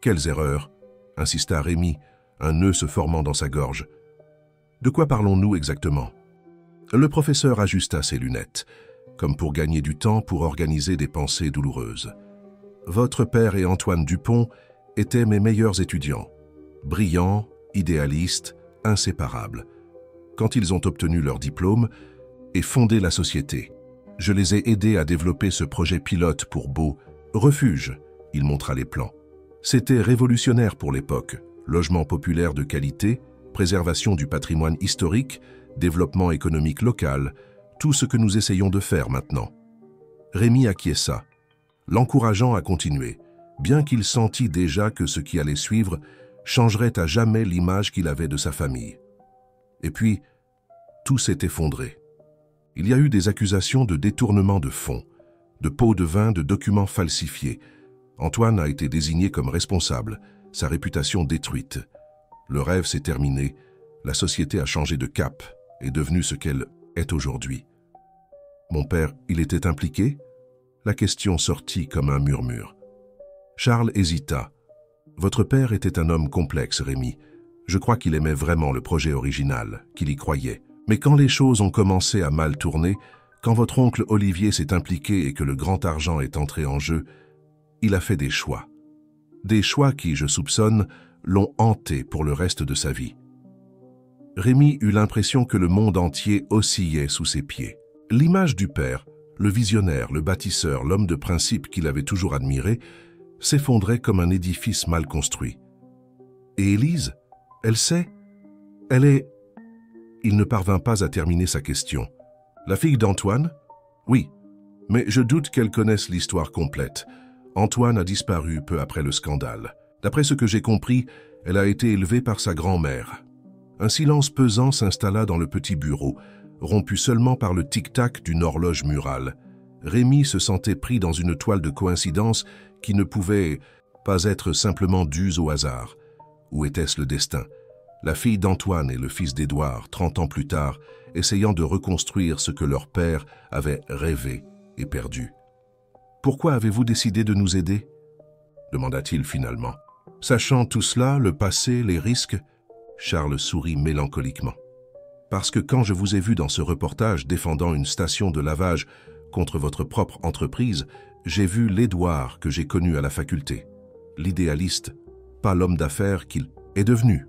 Quelles erreurs? Insista Rémi, un nœud se formant dans sa gorge. De quoi parlons-nous exactement? Le professeur ajusta ses lunettes, comme pour gagner du temps pour organiser des pensées douloureuses. Votre père et Antoine Dupont étaient mes meilleurs étudiants, brillants, idéalistes, inséparables. Quand ils ont obtenu leur diplôme et fondé la société, je les ai aidés à développer ce projet pilote pour Beau Refuge. Il montra les plans. C'était révolutionnaire pour l'époque. Logement populaire de qualité, préservation du patrimoine historique, développement économique local, tout ce que nous essayons de faire maintenant. Rémi acquiesça, l'encourageant à continuer, bien qu'il sentît déjà que ce qui allait suivre changerait à jamais l'image qu'il avait de sa famille. Et puis, tout s'est effondré. Il y a eu des accusations de détournement de fonds, de pots de vin, de documents falsifiés. Antoine a été désigné comme responsable, sa réputation détruite. Le rêve s'est terminé, la société a changé de cap, est devenue ce qu'elle est aujourd'hui. Mon père, il était impliqué? La question sortit comme un murmure. Charles hésita. Votre père était un homme complexe, Rémi. Je crois qu'il aimait vraiment le projet original, qu'il y croyait. Mais quand les choses ont commencé à mal tourner, quand votre oncle Olivier s'est impliqué et que le grand argent est entré en jeu, il a fait des choix. Des choix qui, je soupçonne, l'ont hanté pour le reste de sa vie. Rémi eut l'impression que le monde entier oscillait sous ses pieds. L'image du père, le visionnaire, le bâtisseur, l'homme de principe qu'il avait toujours admiré, s'effondrait comme un édifice mal construit. Et Élise, elle sait, elle est... Il ne parvint pas à terminer sa question. La fille d'Antoine? Oui, mais je doute qu'elle connaisse l'histoire complète. Antoine a disparu peu après le scandale. D'après ce que j'ai compris, elle a été élevée par sa grand-mère. Un silence pesant s'installa dans le petit bureau, rompu seulement par le tic-tac d'une horloge murale. Rémi se sentait pris dans une toile de coïncidence qui ne pouvait pas être simplement due au hasard. Ou était-ce le destin? La fille d'Antoine et le fils d'Édouard, 30 ans plus tard, essayant de reconstruire ce que leur père avait rêvé et perdu. « Pourquoi avez-vous décidé de nous aider ?» demanda-t-il finalement. Sachant tout cela, le passé, les risques, Charles sourit mélancoliquement. Parce que quand je vous ai vu dans ce reportage défendant une station de lavage contre votre propre entreprise, j'ai vu l'Édouard que j'ai connu à la faculté. L'idéaliste, pas l'homme d'affaires qu'il est devenu.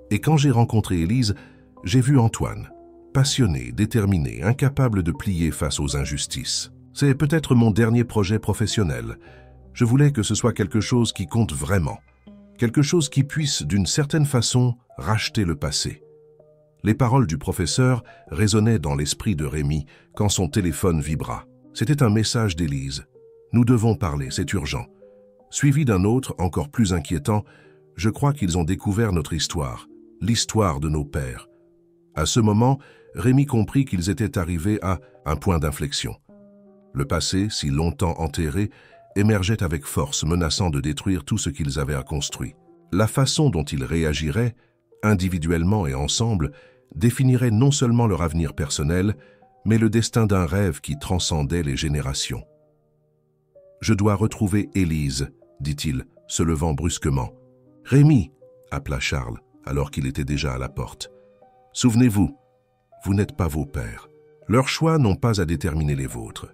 Et quand j'ai rencontré Élise, j'ai vu Antoine, passionné, déterminé, incapable de plier face aux injustices. C'est peut-être mon dernier projet professionnel. Je voulais que ce soit quelque chose qui compte vraiment. Quelque chose qui puisse, d'une certaine façon, racheter le passé. Les paroles du professeur résonnaient dans l'esprit de Rémi quand son téléphone vibra. C'était un message d'Élise. « Nous devons parler, c'est urgent. » Suivi d'un autre, encore plus inquiétant, « Je crois qu'ils ont découvert notre histoire, l'histoire de nos pères. » À ce moment, Rémi comprit qu'ils étaient arrivés à un point d'inflexion. Le passé, si longtemps enterré, émergeait avec force, menaçant de détruire tout ce qu'ils avaient construit. La façon dont ils réagiraient, individuellement et ensemble, définirait non seulement leur avenir personnel, mais le destin d'un rêve qui transcendait les générations. « Je dois retrouver Élise, » dit-il, se levant brusquement. « Rémi !» appela Charles, alors qu'il était déjà à la porte. « Souvenez-vous, vous n'êtes pas vos pères. Leurs choix n'ont pas à déterminer les vôtres. »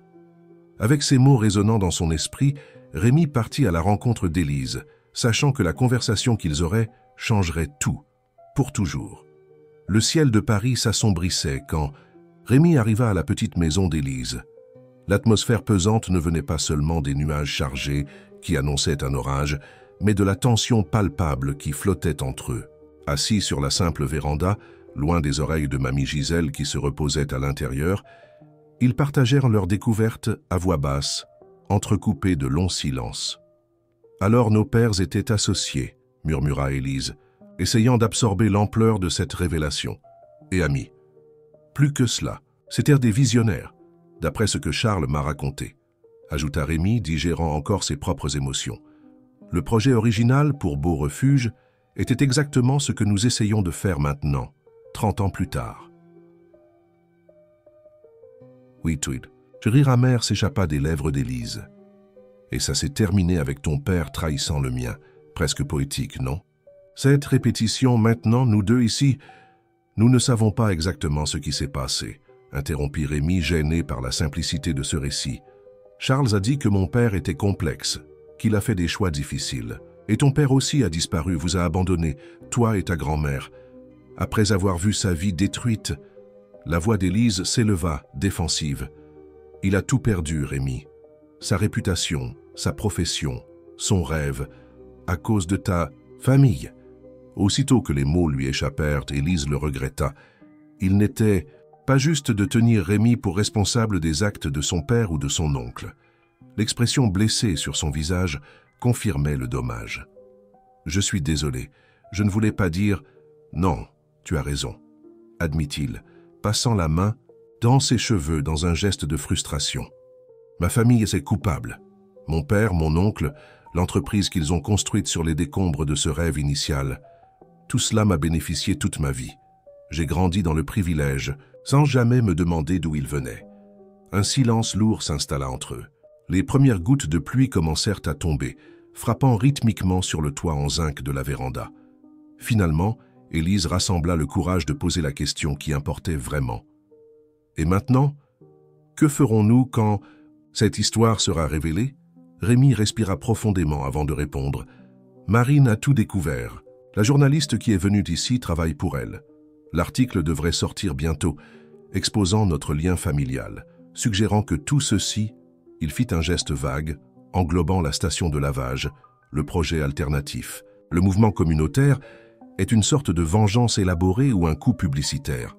Avec ces mots résonnant dans son esprit, Rémi partit à la rencontre d'Élise, sachant que la conversation qu'ils auraient changerait tout, pour toujours. Le ciel de Paris s'assombrissait quand Rémi arriva à la petite maison d'Élise. L'atmosphère pesante ne venait pas seulement des nuages chargés qui annonçaient un orage, mais de la tension palpable qui flottait entre eux. Assis sur la simple véranda, loin des oreilles de mamie Gisèle qui se reposait à l'intérieur, ils partagèrent leur découverte à voix basse, entrecoupée de longs silences. « Alors nos pères étaient associés, » murmura Élise, essayant d'absorber l'ampleur de cette révélation. « Et amis. Plus que cela, c'étaient des visionnaires, d'après ce que Charles m'a raconté, » ajouta Rémi, digérant encore ses propres émotions. « Le projet original pour Beau Refuge était exactement ce que nous essayons de faire maintenant. 30 ans plus tard. Oui, Tweed. Ce rire amer s'échappa des lèvres d'Élise. Et ça s'est terminé avec ton père trahissant le mien. Presque poétique, non? Cette répétition, maintenant, nous deux ici, nous ne savons pas exactement ce qui s'est passé, interrompit Rémi, gêné par la simplicité de ce récit. Charles a dit que mon père était complexe, qu'il a fait des choix difficiles. Et ton père aussi a disparu, vous a abandonné, toi et ta grand-mère. Après avoir vu sa vie détruite, la voix d'Élise s'éleva, défensive. Il a tout perdu, Rémi. Sa réputation, sa profession, son rêve, à cause de ta famille. Aussitôt que les mots lui échappèrent, Élise le regretta. Il n'était pas juste de tenir Rémi pour responsable des actes de son père ou de son oncle. L'expression blessée sur son visage confirmait le dommage. « Je suis désolé, je ne voulais pas dire... »« Non, tu as raison, » admit-il, passant la main dans ses cheveux dans un geste de frustration. « Ma famille est coupable. Mon père, mon oncle, l'entreprise qu'ils ont construite sur les décombres de ce rêve initial. Tout cela m'a bénéficié toute ma vie. J'ai grandi dans le privilège, sans jamais me demander d'où il venait. » Un silence lourd s'installa entre eux. Les premières gouttes de pluie commencèrent à tomber, frappant rythmiquement sur le toit en zinc de la véranda. Finalement, Élise rassembla le courage de poser la question qui importait vraiment. « Et maintenant, que ferons-nous quand cette histoire sera révélée ?» Rémi respira profondément avant de répondre. « Marine a tout découvert. La journaliste qui est venue ici travaille pour elle. L'article devrait sortir bientôt, exposant notre lien familial, suggérant que tout ceci... » Il fit un geste vague, englobant la station de lavage, le projet alternatif. Le mouvement communautaire est une sorte de vengeance élaborée ou un coup publicitaire,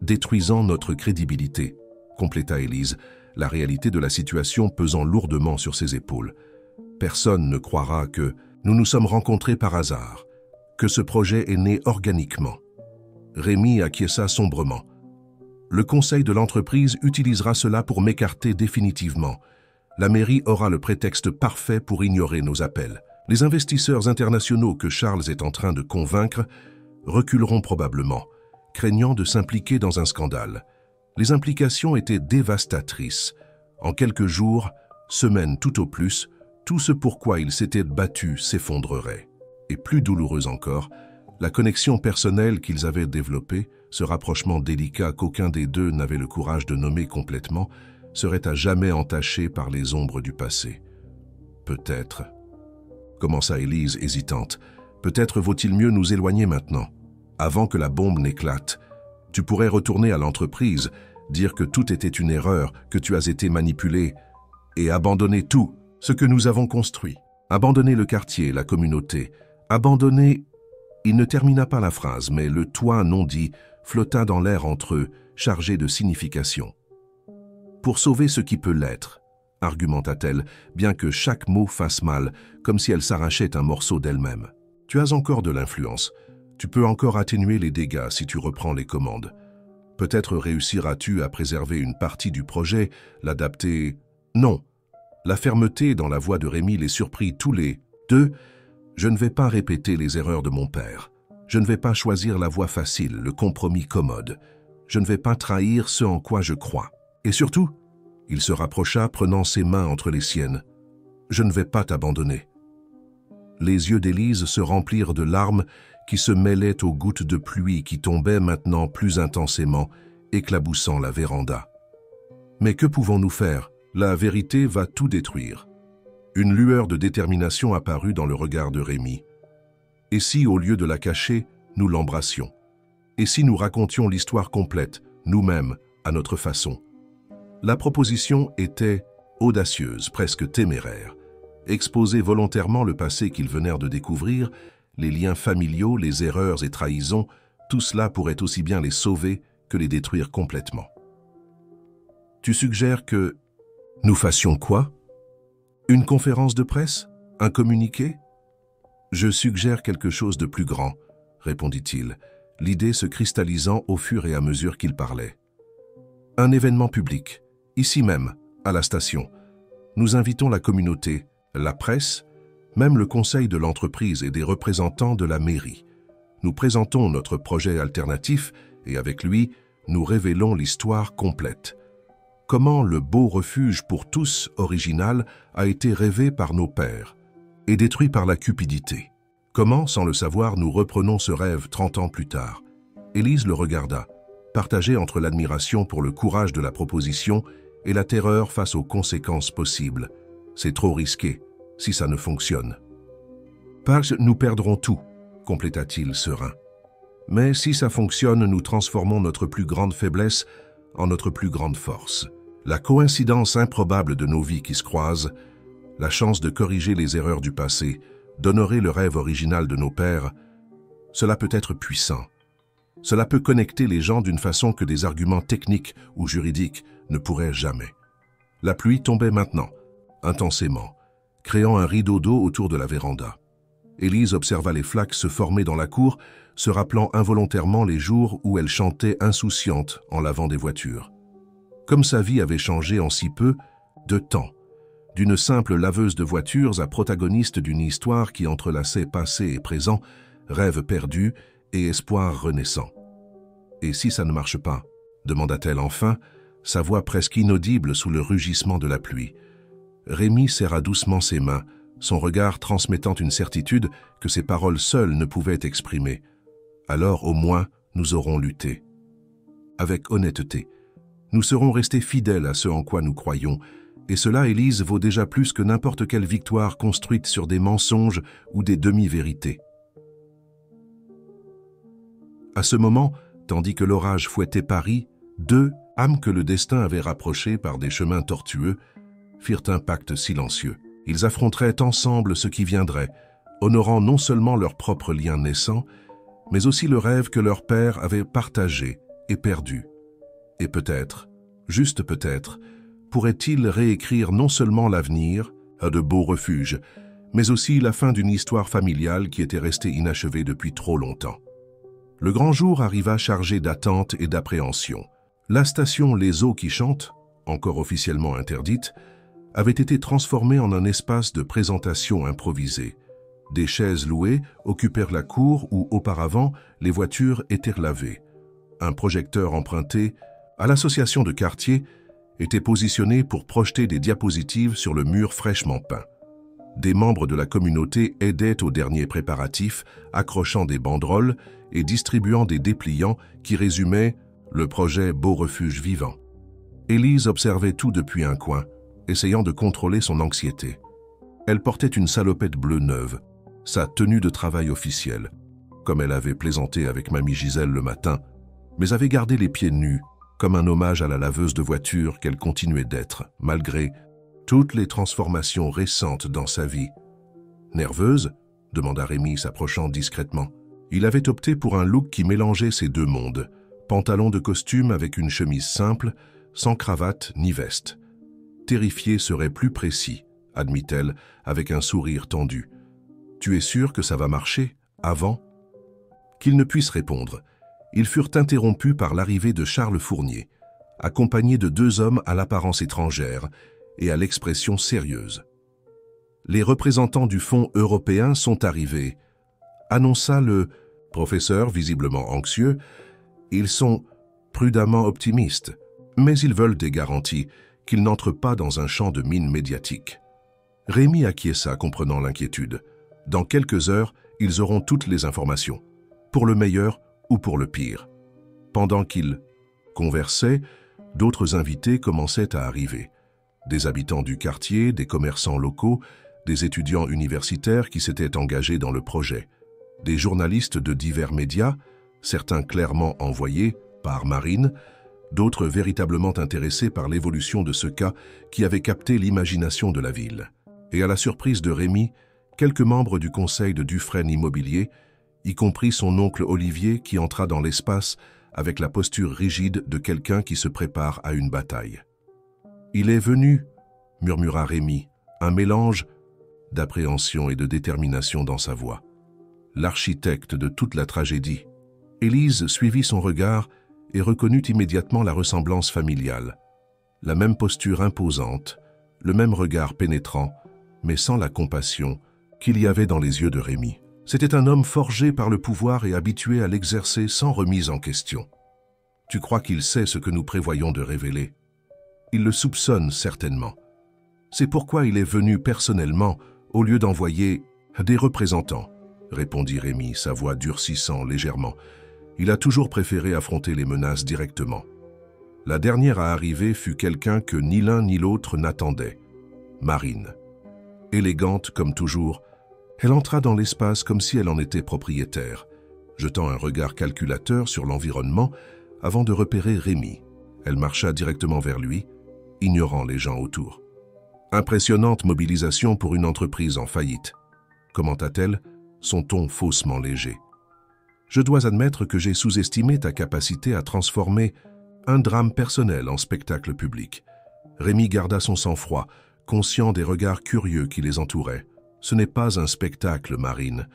détruisant notre crédibilité, compléta Élise, la réalité de la situation pesant lourdement sur ses épaules. Personne ne croira que nous nous sommes rencontrés par hasard, que ce projet est né organiquement. Rémi acquiesça sombrement. Le conseil de l'entreprise utilisera cela pour m'écarter définitivement. La mairie aura le prétexte parfait pour ignorer nos appels. Les investisseurs internationaux que Charles est en train de convaincre reculeront probablement, craignant de s'impliquer dans un scandale. Les implications étaient dévastatrices. En quelques jours, semaines tout au plus, tout ce pourquoi ils s'étaient battus s'effondrerait. Et plus douloureuse encore, la connexion personnelle qu'ils avaient développée, ce rapprochement délicat qu'aucun des deux n'avait le courage de nommer complètement, serait à jamais entaché par les ombres du passé. Peut-être, commença Élise hésitante, peut-être vaut-il mieux nous éloigner maintenant, avant que la bombe n'éclate. Tu pourrais retourner à l'entreprise, dire que tout était une erreur, que tu as été manipulé, et abandonner tout ce que nous avons construit. Abandonner le quartier, la communauté, abandonner... Il ne termina pas la phrase, mais le toit non dit flotta dans l'air entre eux, chargé de signification. Pour sauver ce qui peut l'être, argumenta-t-elle, bien que chaque mot fasse mal, comme si elle s'arrachait un morceau d'elle-même. Tu as encore de l'influence. Tu peux encore atténuer les dégâts si tu reprends les commandes. Peut-être réussiras-tu à préserver une partie du projet, l'adapter... Non. La fermeté dans la voix de Rémi les surprit tous les deux. Je ne vais pas répéter les erreurs de mon père. Je ne vais pas choisir la voie facile, le compromis commode. Je ne vais pas trahir ce en quoi je crois. Et surtout, il se rapprocha, prenant ses mains entre les siennes. Je ne vais pas t'abandonner. Les yeux d'Élise se remplirent de larmes qui se mêlaient aux gouttes de pluie qui tombaient maintenant plus intensément, éclaboussant la véranda. Mais que pouvons-nous faire? La vérité va tout détruire. Une lueur de détermination apparut dans le regard de Rémi. Et si, au lieu de la cacher, nous l'embrassions? Et si nous racontions l'histoire complète, nous-mêmes, à notre façon? La proposition était audacieuse, presque téméraire. Exposer volontairement le passé qu'ils venèrent de découvrir, les liens familiaux, les erreurs et trahisons, tout cela pourrait aussi bien les sauver que les détruire complètement. Tu suggères que nous fassions quoi? Une conférence de presse? Un communiqué? Je suggère quelque chose de plus grand, répondit-il, l'idée se cristallisant au fur et à mesure qu'il parlait. Un événement public, ici même, à la station. Nous invitons la communauté, la presse, même le conseil de l'entreprise et des représentants de la mairie. Nous présentons notre projet alternatif et avec lui, nous révélons l'histoire complète. Comment le beau refuge pour tous original a été rêvé par nos pères et détruit par la cupidité. Comment, sans le savoir, nous reprenons ce rêve 30 ans plus tard. Élise le regarda, partagée entre l'admiration pour le courage de la proposition et la terreur face aux conséquences possibles. C'est trop risqué, si ça ne fonctionne. Parce que nous perdrons tout, compléta-t-il serein. Mais si ça fonctionne, nous transformons notre plus grande faiblesse en notre plus grande force. La coïncidence improbable de nos vies qui se croisent, la chance de corriger les erreurs du passé, d'honorer le rêve original de nos pères, cela peut être puissant. Cela peut connecter les gens d'une façon que des arguments techniques ou juridiques ne pourraient jamais. La pluie tombait maintenant, intensément, créant un rideau d'eau autour de la véranda. Élise observa les flaques se former dans la cour, se rappelant involontairement les jours où elle chantait insouciante en lavant des voitures. Comme sa vie avait changé en si peu de temps, d'une simple laveuse de voitures à protagoniste d'une histoire qui entrelaçait passé et présent, rêve perdu et espoir renaissant. « Et si ça ne marche pas ?» demanda-t-elle enfin, sa voix presque inaudible sous le rugissement de la pluie. Rémi serra doucement ses mains, son regard transmettant une certitude que ses paroles seules ne pouvaient exprimer. « Alors, au moins, nous aurons lutté. Avec honnêteté, nous serons restés fidèles à ce en quoi nous croyons, et cela, Élise, vaut déjà plus que n'importe quelle victoire construite sur des mensonges ou des demi-vérités. » À ce moment, tandis que l'orage fouettait Paris, deux âmes que le destin avait rapprochées par des chemins tortueux firent un pacte silencieux. Ils affronteraient ensemble ce qui viendrait, honorant non seulement leur propre lien naissant, mais aussi le rêve que leur père avait partagé et perdu. Et peut-être, juste peut-être, pourrait-il réécrire non seulement l'avenir, à de beaux refuges, mais aussi la fin d'une histoire familiale qui était restée inachevée depuis trop longtemps. Le grand jour arriva chargé d'attente et d'appréhension. La station Les Eaux qui chantent, encore officiellement interdite, avait été transformée en un espace de présentation improvisé. Des chaises louées occupèrent la cour où, auparavant, les voitures étaient lavées. Un projecteur emprunté à l'association de quartier était positionné pour projeter des diapositives sur le mur fraîchement peint. Des membres de la communauté aidaient aux derniers préparatifs, accrochant des banderoles et distribuant des dépliants qui résumaient le projet Beau Refuge Vivant. Élise observait tout depuis un coin, essayant de contrôler son anxiété. Elle portait une salopette bleue neuve, sa tenue de travail officielle, comme elle avait plaisanté avec mamie Gisèle le matin, mais avait gardé les pieds nus, comme un hommage à la laveuse de voiture qu'elle continuait d'être, malgré toutes les transformations récentes dans sa vie. « Nerveuse ?» demanda Rémi, s'approchant discrètement. Il avait opté pour un look qui mélangeait ces deux mondes, pantalon de costume avec une chemise simple, sans cravate ni veste. Terrifié serait plus précis, admit-elle, avec un sourire tendu. « Tu es sûr que ça va marcher, avant ?» Qu'ils ne puissent répondre, ils furent interrompus par l'arrivée de Charles Fournier, accompagné de deux hommes à l'apparence étrangère et à l'expression sérieuse. « Les représentants du Fonds européen sont arrivés », annonça le professeur, visiblement anxieux. « Ils sont prudemment optimistes, mais ils veulent des garanties qu'ils n'entrent pas dans un champ de mine médiatique. » Rémi acquiesça, comprenant l'inquiétude. Dans quelques heures, ils auront toutes les informations, pour le meilleur ou pour le pire. Pendant qu'ils conversaient, d'autres invités commençaient à arriver. Des habitants du quartier, des commerçants locaux, des étudiants universitaires qui s'étaient engagés dans le projet, des journalistes de divers médias, certains clairement envoyés par Marine, d'autres véritablement intéressés par l'évolution de ce cas qui avait capté l'imagination de la ville. Et à la surprise de Rémi, quelques membres du conseil de Dufresne Immobilier, y compris son oncle Olivier qui entra dans l'espace avec la posture rigide de quelqu'un qui se prépare à une bataille. « Il est venu » murmura Rémi, un mélange d'appréhension et de détermination dans sa voix. L'architecte de toute la tragédie. Élise suivit son regard et reconnut immédiatement la ressemblance familiale. La même posture imposante, le même regard pénétrant, mais sans la compassion qu'il y avait dans les yeux de Rémi. C'était un homme forgé par le pouvoir et habitué à l'exercer sans remise en question. Tu crois qu'il sait ce que nous prévoyons de révéler? Il le soupçonne certainement. C'est pourquoi il est venu personnellement au lieu d'envoyer des représentants, répondit Rémi, sa voix durcissant légèrement. Il a toujours préféré affronter les menaces directement. La dernière à arriver fut quelqu'un que ni l'un ni l'autre n'attendait, Marine. Élégante comme toujours, elle entra dans l'espace comme si elle en était propriétaire, jetant un regard calculateur sur l'environnement avant de repérer Rémi. Elle marcha directement vers lui, ignorant les gens autour. Impressionnante mobilisation pour une entreprise en faillite, commenta-t-elle, son ton faussement léger. Je dois admettre que j'ai sous-estimé ta capacité à transformer un drame personnel en spectacle public. Rémi garda son sang-froid, conscient des regards curieux qui les entouraient. Ce n'est pas un spectacle, Marine.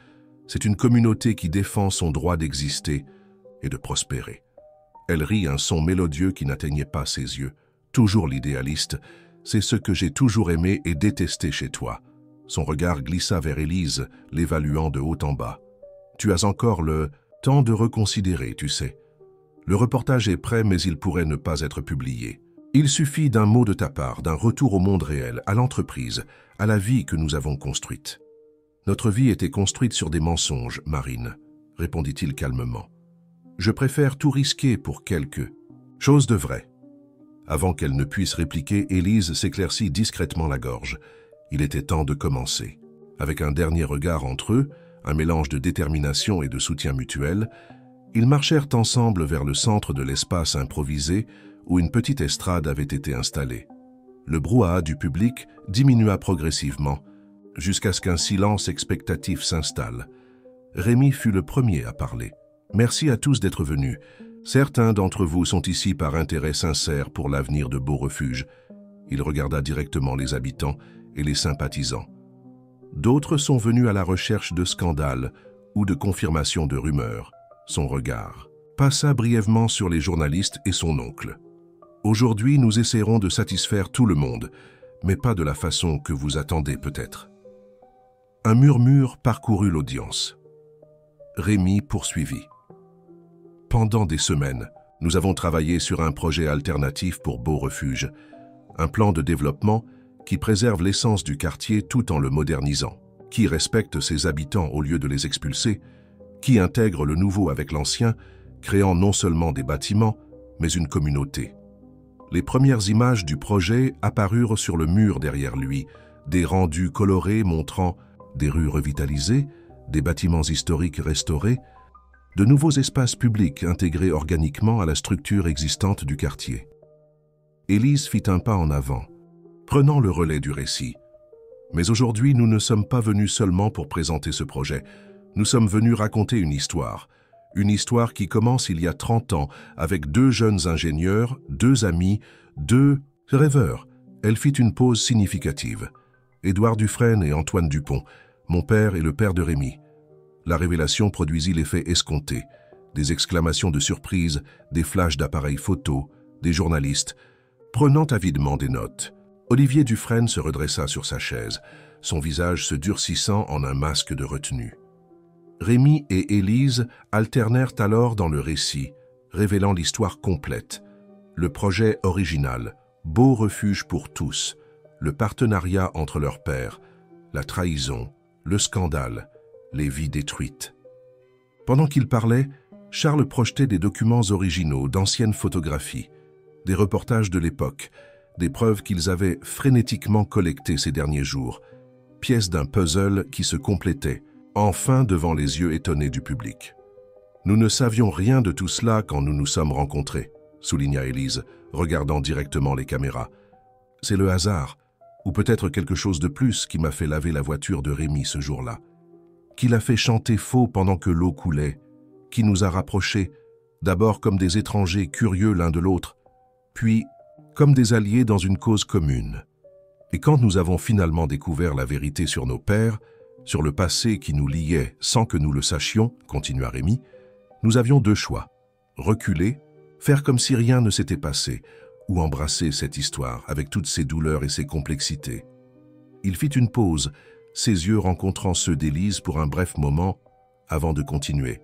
C'est une communauté qui défend son droit d'exister et de prospérer. Elle rit un son mélodieux qui n'atteignait pas ses yeux. Toujours l'idéaliste, c'est ce que j'ai toujours aimé et détesté chez toi. Son regard glissa vers Élise, l'évaluant de haut en bas. Tu as encore le temps de reconsidérer, tu sais. Le reportage est prêt, mais il pourrait ne pas être publié. Il suffit d'un mot de ta part, d'un retour au monde réel, à l'entreprise, à la vie que nous avons construite. Notre vie était construite sur des mensonges, Marine, répondit-il calmement. Je préfère tout risquer pour quelque chose de vrai. Avant qu'elle ne puisse répliquer, Élise s'éclaircit discrètement la gorge. Il était temps de commencer. Avec un dernier regard entre eux, un mélange de détermination et de soutien mutuel, ils marchèrent ensemble vers le centre de l'espace improvisé où une petite estrade avait été installée. Le brouhaha du public diminua progressivement, jusqu'à ce qu'un silence expectatif s'installe. Rémi fut le premier à parler. « Merci à tous d'être venus. Certains d'entre vous sont ici par intérêt sincère pour l'avenir de Beau Refuge. » Il regarda directement les habitants et les sympathisants. D'autres sont venus à la recherche de scandales ou de confirmation de rumeurs. Son regard passa brièvement sur les journalistes et son oncle. Aujourd'hui, nous essaierons de satisfaire tout le monde, mais pas de la façon que vous attendez peut-être. Un murmure parcourut l'audience. Rémi poursuivit. Pendant des semaines, nous avons travaillé sur un projet alternatif pour Beau Refuge, un plan de développement qui préserve l'essence du quartier tout en le modernisant, qui respecte ses habitants au lieu de les expulser, qui intègre le nouveau avec l'ancien, créant non seulement des bâtiments, mais une communauté. Les premières images du projet apparurent sur le mur derrière lui, des rendus colorés montrant des rues revitalisées, des bâtiments historiques restaurés, de nouveaux espaces publics intégrés organiquement à la structure existante du quartier. Élise fit un pas en avant, prenant le relais du récit. Mais aujourd'hui, nous ne sommes pas venus seulement pour présenter ce projet. Nous sommes venus raconter une histoire qui commence il y a 30 ans avec 2 jeunes ingénieurs, 2 amis, 2 rêveurs. Elle fit une pause significative. Édouard Dufresne et Antoine Dupont, mon père et le père de Rémi. La révélation produisit l'effet escompté. Des exclamations de surprise, des flashs d'appareils photo, des journalistes, prenant avidement des notes. Olivier Dufresne se redressa sur sa chaise, son visage se durcissant en un masque de retenue. Rémi et Élise alternèrent alors dans le récit, révélant l'histoire complète. Le projet original, Beau Refuge pour tous, le partenariat entre leurs pères, la trahison, le scandale, les vies détruites. Pendant qu'ils parlaient, Charles projetait des documents originaux, d'anciennes photographies, des reportages de l'époque, des preuves qu'ils avaient frénétiquement collectées ces derniers jours, pièces d'un puzzle qui se complétait, enfin devant les yeux étonnés du public. « Nous ne savions rien de tout cela quand nous nous sommes rencontrés », souligna Élise, regardant directement les caméras. « C'est le hasard, ou peut-être quelque chose de plus qui m'a fait laver la voiture de Rémi ce jour-là, qui l'a fait chanter faux pendant que l'eau coulait, qui nous a rapprochés, d'abord comme des étrangers curieux l'un de l'autre, puis comme des alliés dans une cause commune. Et quand nous avons finalement découvert la vérité sur nos pères, sur le passé qui nous liait sans que nous le sachions, continua Rémi, nous avions 2 choix. Reculer, faire comme si rien ne s'était passé, ou embrasser cette histoire avec toutes ses douleurs et ses complexités. Il fit une pause, ses yeux rencontrant ceux d'Élise pour un bref moment, avant de continuer.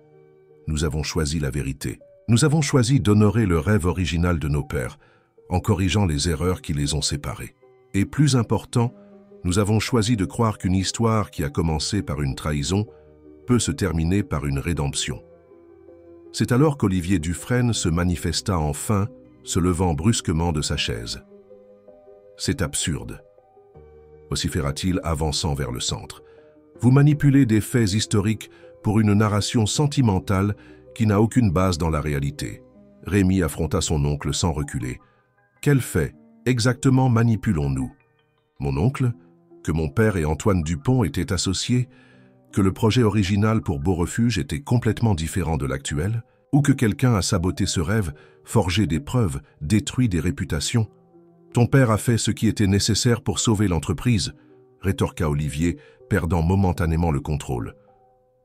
Nous avons choisi la vérité. Nous avons choisi d'honorer le rêve original de nos pères, en corrigeant les erreurs qui les ont séparés. Et plus important, nous avons choisi de croire qu'une histoire qui a commencé par une trahison peut se terminer par une rédemption. C'est alors qu'Olivier Dufresne se manifesta enfin, se levant brusquement de sa chaise. « C'est absurde », vociféra-t-il avançant vers le centre. « Vous manipulez des faits historiques pour une narration sentimentale qui n'a aucune base dans la réalité. » Rémi affronta son oncle sans reculer. « Quels faits exactement manipulons-nous? Mon oncle, que mon père et Antoine Dupont étaient associés, que le projet original pour Beau-Refuge était complètement différent de l'actuel, ou que quelqu'un a saboté ce rêve, forgé des preuves, détruit des réputations? Ton père a fait ce qui était nécessaire pour sauver l'entreprise, rétorqua Olivier, perdant momentanément le contrôle.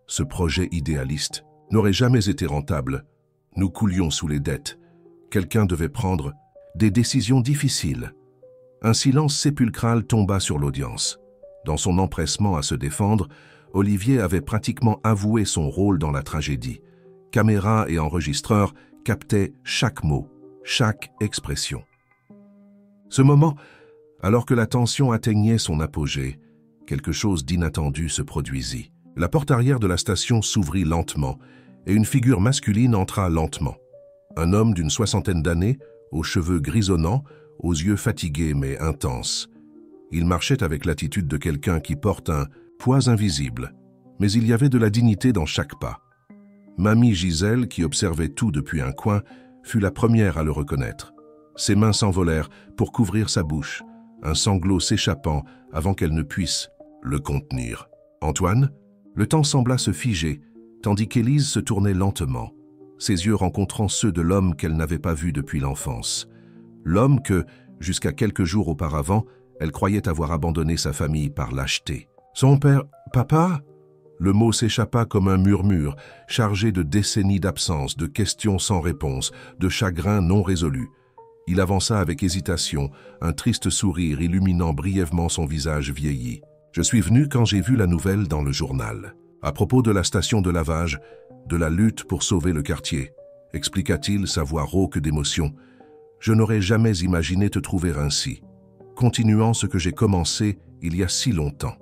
Ce projet idéaliste n'aurait jamais été rentable. Nous coulions sous les dettes. Quelqu'un devait prendre des décisions difficiles. Un silence sépulcral tomba sur l'audience. Dans son empressement à se défendre, Olivier avait pratiquement avoué son rôle dans la tragédie. Caméra et enregistreur captaient chaque mot, chaque expression. Ce moment, alors que la tension atteignait son apogée, quelque chose d'inattendu se produisit. La porte arrière de la station s'ouvrit lentement et une figure masculine entra lentement. Un homme d'une soixantaine d'années, aux cheveux grisonnants, aux yeux fatigués mais intenses. Il marchait avec l'attitude de quelqu'un qui porte un poids invisible, mais il y avait de la dignité dans chaque pas. Mamie Gisèle, qui observait tout depuis un coin, fut la première à le reconnaître. Ses mains s'envolèrent pour couvrir sa bouche, un sanglot s'échappant avant qu'elle ne puisse le contenir. Antoine, le temps sembla se figer, tandis qu'Élise se tournait lentement, ses yeux rencontrant ceux de l'homme qu'elle n'avait pas vu depuis l'enfance. L'homme que, jusqu'à quelques jours auparavant, elle croyait avoir abandonné sa famille par lâcheté. Son père... Papa? Le mot s'échappa comme un murmure, chargé de décennies d'absence, de questions sans réponse, de chagrins non résolus. Il avança avec hésitation, un triste sourire illuminant brièvement son visage vieilli. « Je suis venu quand j'ai vu la nouvelle dans le journal. À propos de la station de lavage, de la lutte pour sauver le quartier, expliqua-t-il, sa voix rauque d'émotion. Je n'aurais jamais imaginé te trouver ainsi, continuant ce que j'ai commencé il y a si longtemps. »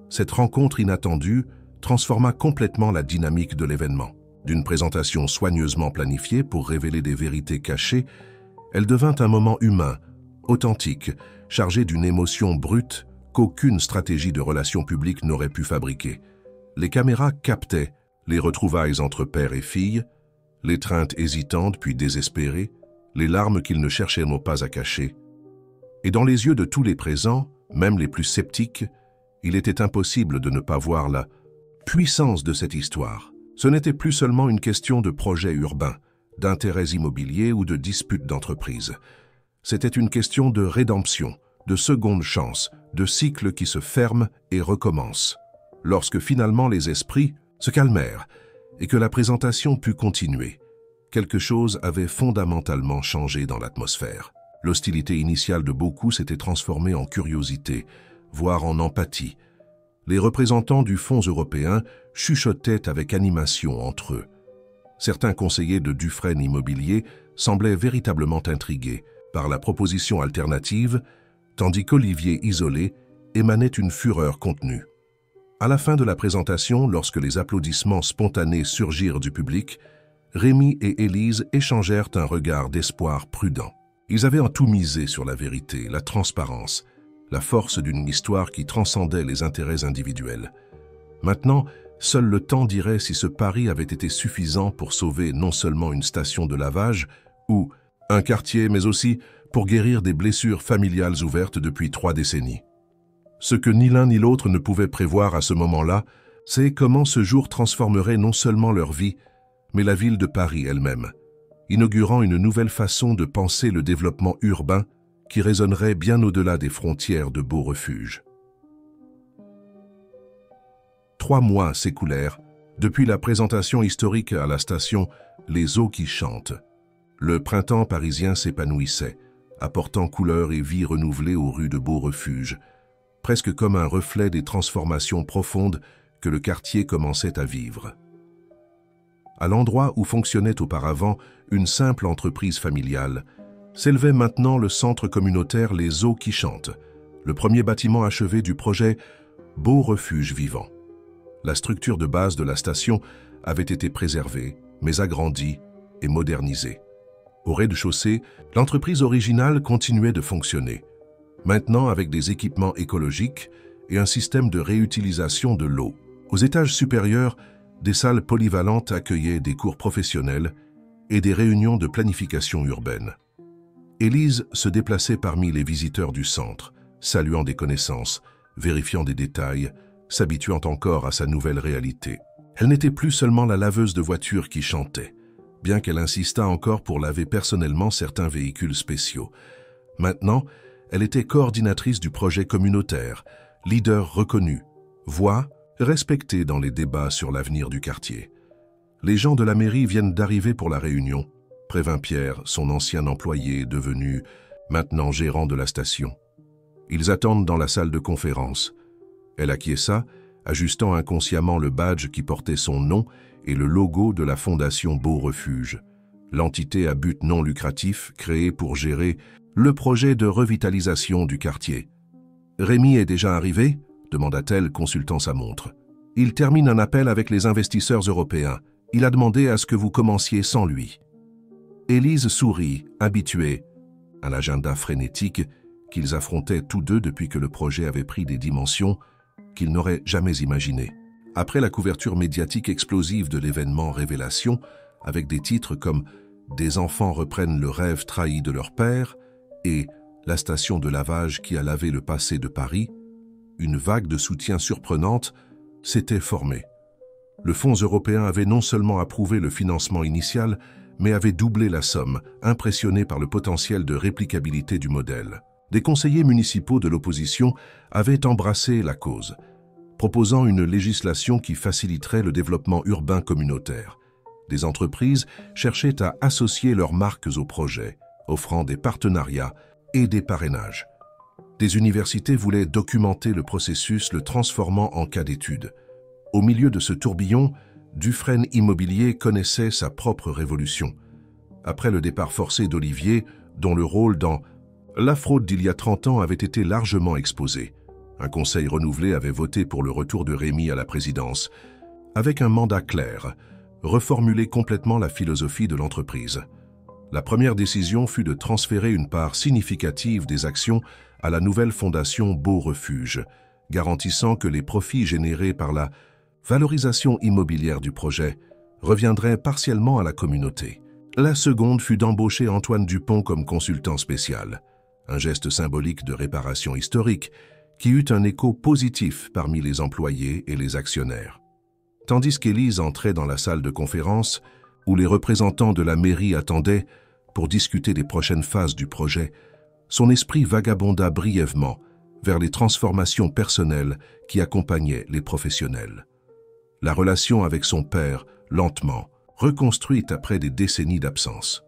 Cette rencontre inattendue transforma complètement la dynamique de l'événement. D'une présentation soigneusement planifiée pour révéler des vérités cachées, elle devint un moment humain, authentique, chargé d'une émotion brute qu'aucune stratégie de relations publiques n'aurait pu fabriquer. Les caméras captaient les retrouvailles entre père et fille, l'étreinte hésitante puis désespérée, les larmes qu'ils ne cherchaient pas à cacher. Et dans les yeux de tous les présents, même les plus sceptiques, il était impossible de ne pas voir la puissance de cette histoire. Ce n'était plus seulement une question de projet urbain, d'intérêts immobiliers ou de disputes d'entreprise. C'était une question de rédemption, de seconde chance, de cycle qui se ferme et recommence. Lorsque finalement les esprits se calmèrent et que la présentation put continuer, quelque chose avait fondamentalement changé dans l'atmosphère. L'hostilité initiale de beaucoup s'était transformée en curiosité, voire en empathie. Les représentants du Fonds européen chuchotaient avec animation entre eux. Certains conseillers de Dufresne Immobilier semblaient véritablement intrigués par la proposition alternative, tandis qu'Olivier isolé émanait une fureur contenue. À la fin de la présentation, lorsque les applaudissements spontanés surgirent du public, Rémi et Élise échangèrent un regard d'espoir prudent. Ils avaient en tout misé sur la vérité, la transparence, la force d'une histoire qui transcendait les intérêts individuels. Maintenant, seul le temps dirait si ce pari avait été suffisant pour sauver non seulement une station de lavage ou un quartier, mais aussi pour guérir des blessures familiales ouvertes depuis 3 décennies. Ce que ni l'un ni l'autre ne pouvaient prévoir à ce moment-là, c'est comment ce jour transformerait non seulement leur vie, mais la ville de Paris elle-même, inaugurant une nouvelle façon de penser le développement urbain qui résonnerait bien au-delà des frontières de Beau-Refuge. 3 mois s'écoulèrent depuis la présentation historique à la station Les Eaux qui chantent. Le printemps parisien s'épanouissait, apportant couleur et vie renouvelée aux rues de Beau-Refuge, presque comme un reflet des transformations profondes que le quartier commençait à vivre. À l'endroit où fonctionnait auparavant une simple entreprise familiale, s'élevait maintenant le centre communautaire Les Eaux qui chantent, le premier bâtiment achevé du projet Beau Refuge Vivant. La structure de base de la station avait été préservée, mais agrandie et modernisée. Au rez-de-chaussée, l'entreprise originale continuait de fonctionner, maintenant avec des équipements écologiques et un système de réutilisation de l'eau. Aux étages supérieurs, des salles polyvalentes accueillaient des cours professionnels et des réunions de planification urbaine. Élise se déplaçait parmi les visiteurs du centre, saluant des connaissances, vérifiant des détails, s'habituant encore à sa nouvelle réalité. Elle n'était plus seulement la laveuse de voitures qui chantait, bien qu'elle insistât encore pour laver personnellement certains véhicules spéciaux. Maintenant, elle était coordinatrice du projet communautaire, leader reconnu, voix respectée dans les débats sur l'avenir du quartier. Les gens de la mairie viennent d'arriver pour la réunion, prévint Pierre, son ancien employé devenu maintenant gérant de la station. Ils attendent dans la salle de conférence. Elle acquiesça, ajustant inconsciemment le badge qui portait son nom et le logo de la fondation Beau Refuge, l'entité à but non lucratif créée pour gérer le projet de revitalisation du quartier. « Rémi est déjà arrivé ?» demanda-t-elle, consultant sa montre. « Il termine un appel avec les investisseurs européens. Il a demandé à ce que vous commenciez sans lui. » Élise sourit, habituée à l'agenda frénétique qu'ils affrontaient tous deux depuis que le projet avait pris des dimensions qu'ils n'auraient jamais imaginées. Après la couverture médiatique explosive de l'événement Révélation, avec des titres comme « Des enfants reprennent le rêve trahi de leur père » et « La station de lavage qui a lavé le passé de Paris », une vague de soutien surprenante s'était formée. Le Fonds européen avait non seulement approuvé le financement initial, mais avait doublé la somme, impressionné par le potentiel de réplicabilité du modèle. Des conseillers municipaux de l'opposition avaient embrassé la cause, proposant une législation qui faciliterait le développement urbain communautaire. Des entreprises cherchaient à associer leurs marques au projet, offrant des partenariats et des parrainages. Des universités voulaient documenter le processus, le transformant en cas d'étude. Au milieu de ce tourbillon, Dufresne Immobilier connaissait sa propre révolution. Après le départ forcé d'Olivier, dont le rôle dans la fraude d'il y a 30 ans avait été largement exposé, un conseil renouvelé avait voté pour le retour de Rémi à la présidence, avec un mandat clair, reformuler complètement la philosophie de l'entreprise. La première décision fut de transférer une part significative des actions à la nouvelle fondation Beau Refuge, garantissant que les profits générés par la valorisation immobilière du projet reviendraient partiellement à la communauté. La seconde fut d'embaucher Antoine Dupont comme consultant spécial, un geste symbolique de réparation historique qui eut un écho positif parmi les employés et les actionnaires. Tandis qu'Élise entrait dans la salle de conférence, où les représentants de la mairie attendaient pour discuter des prochaines phases du projet, son esprit vagabonda brièvement vers les transformations personnelles qui accompagnaient les professionnels. La relation avec son père, lentement, reconstruite après des décennies d'absence.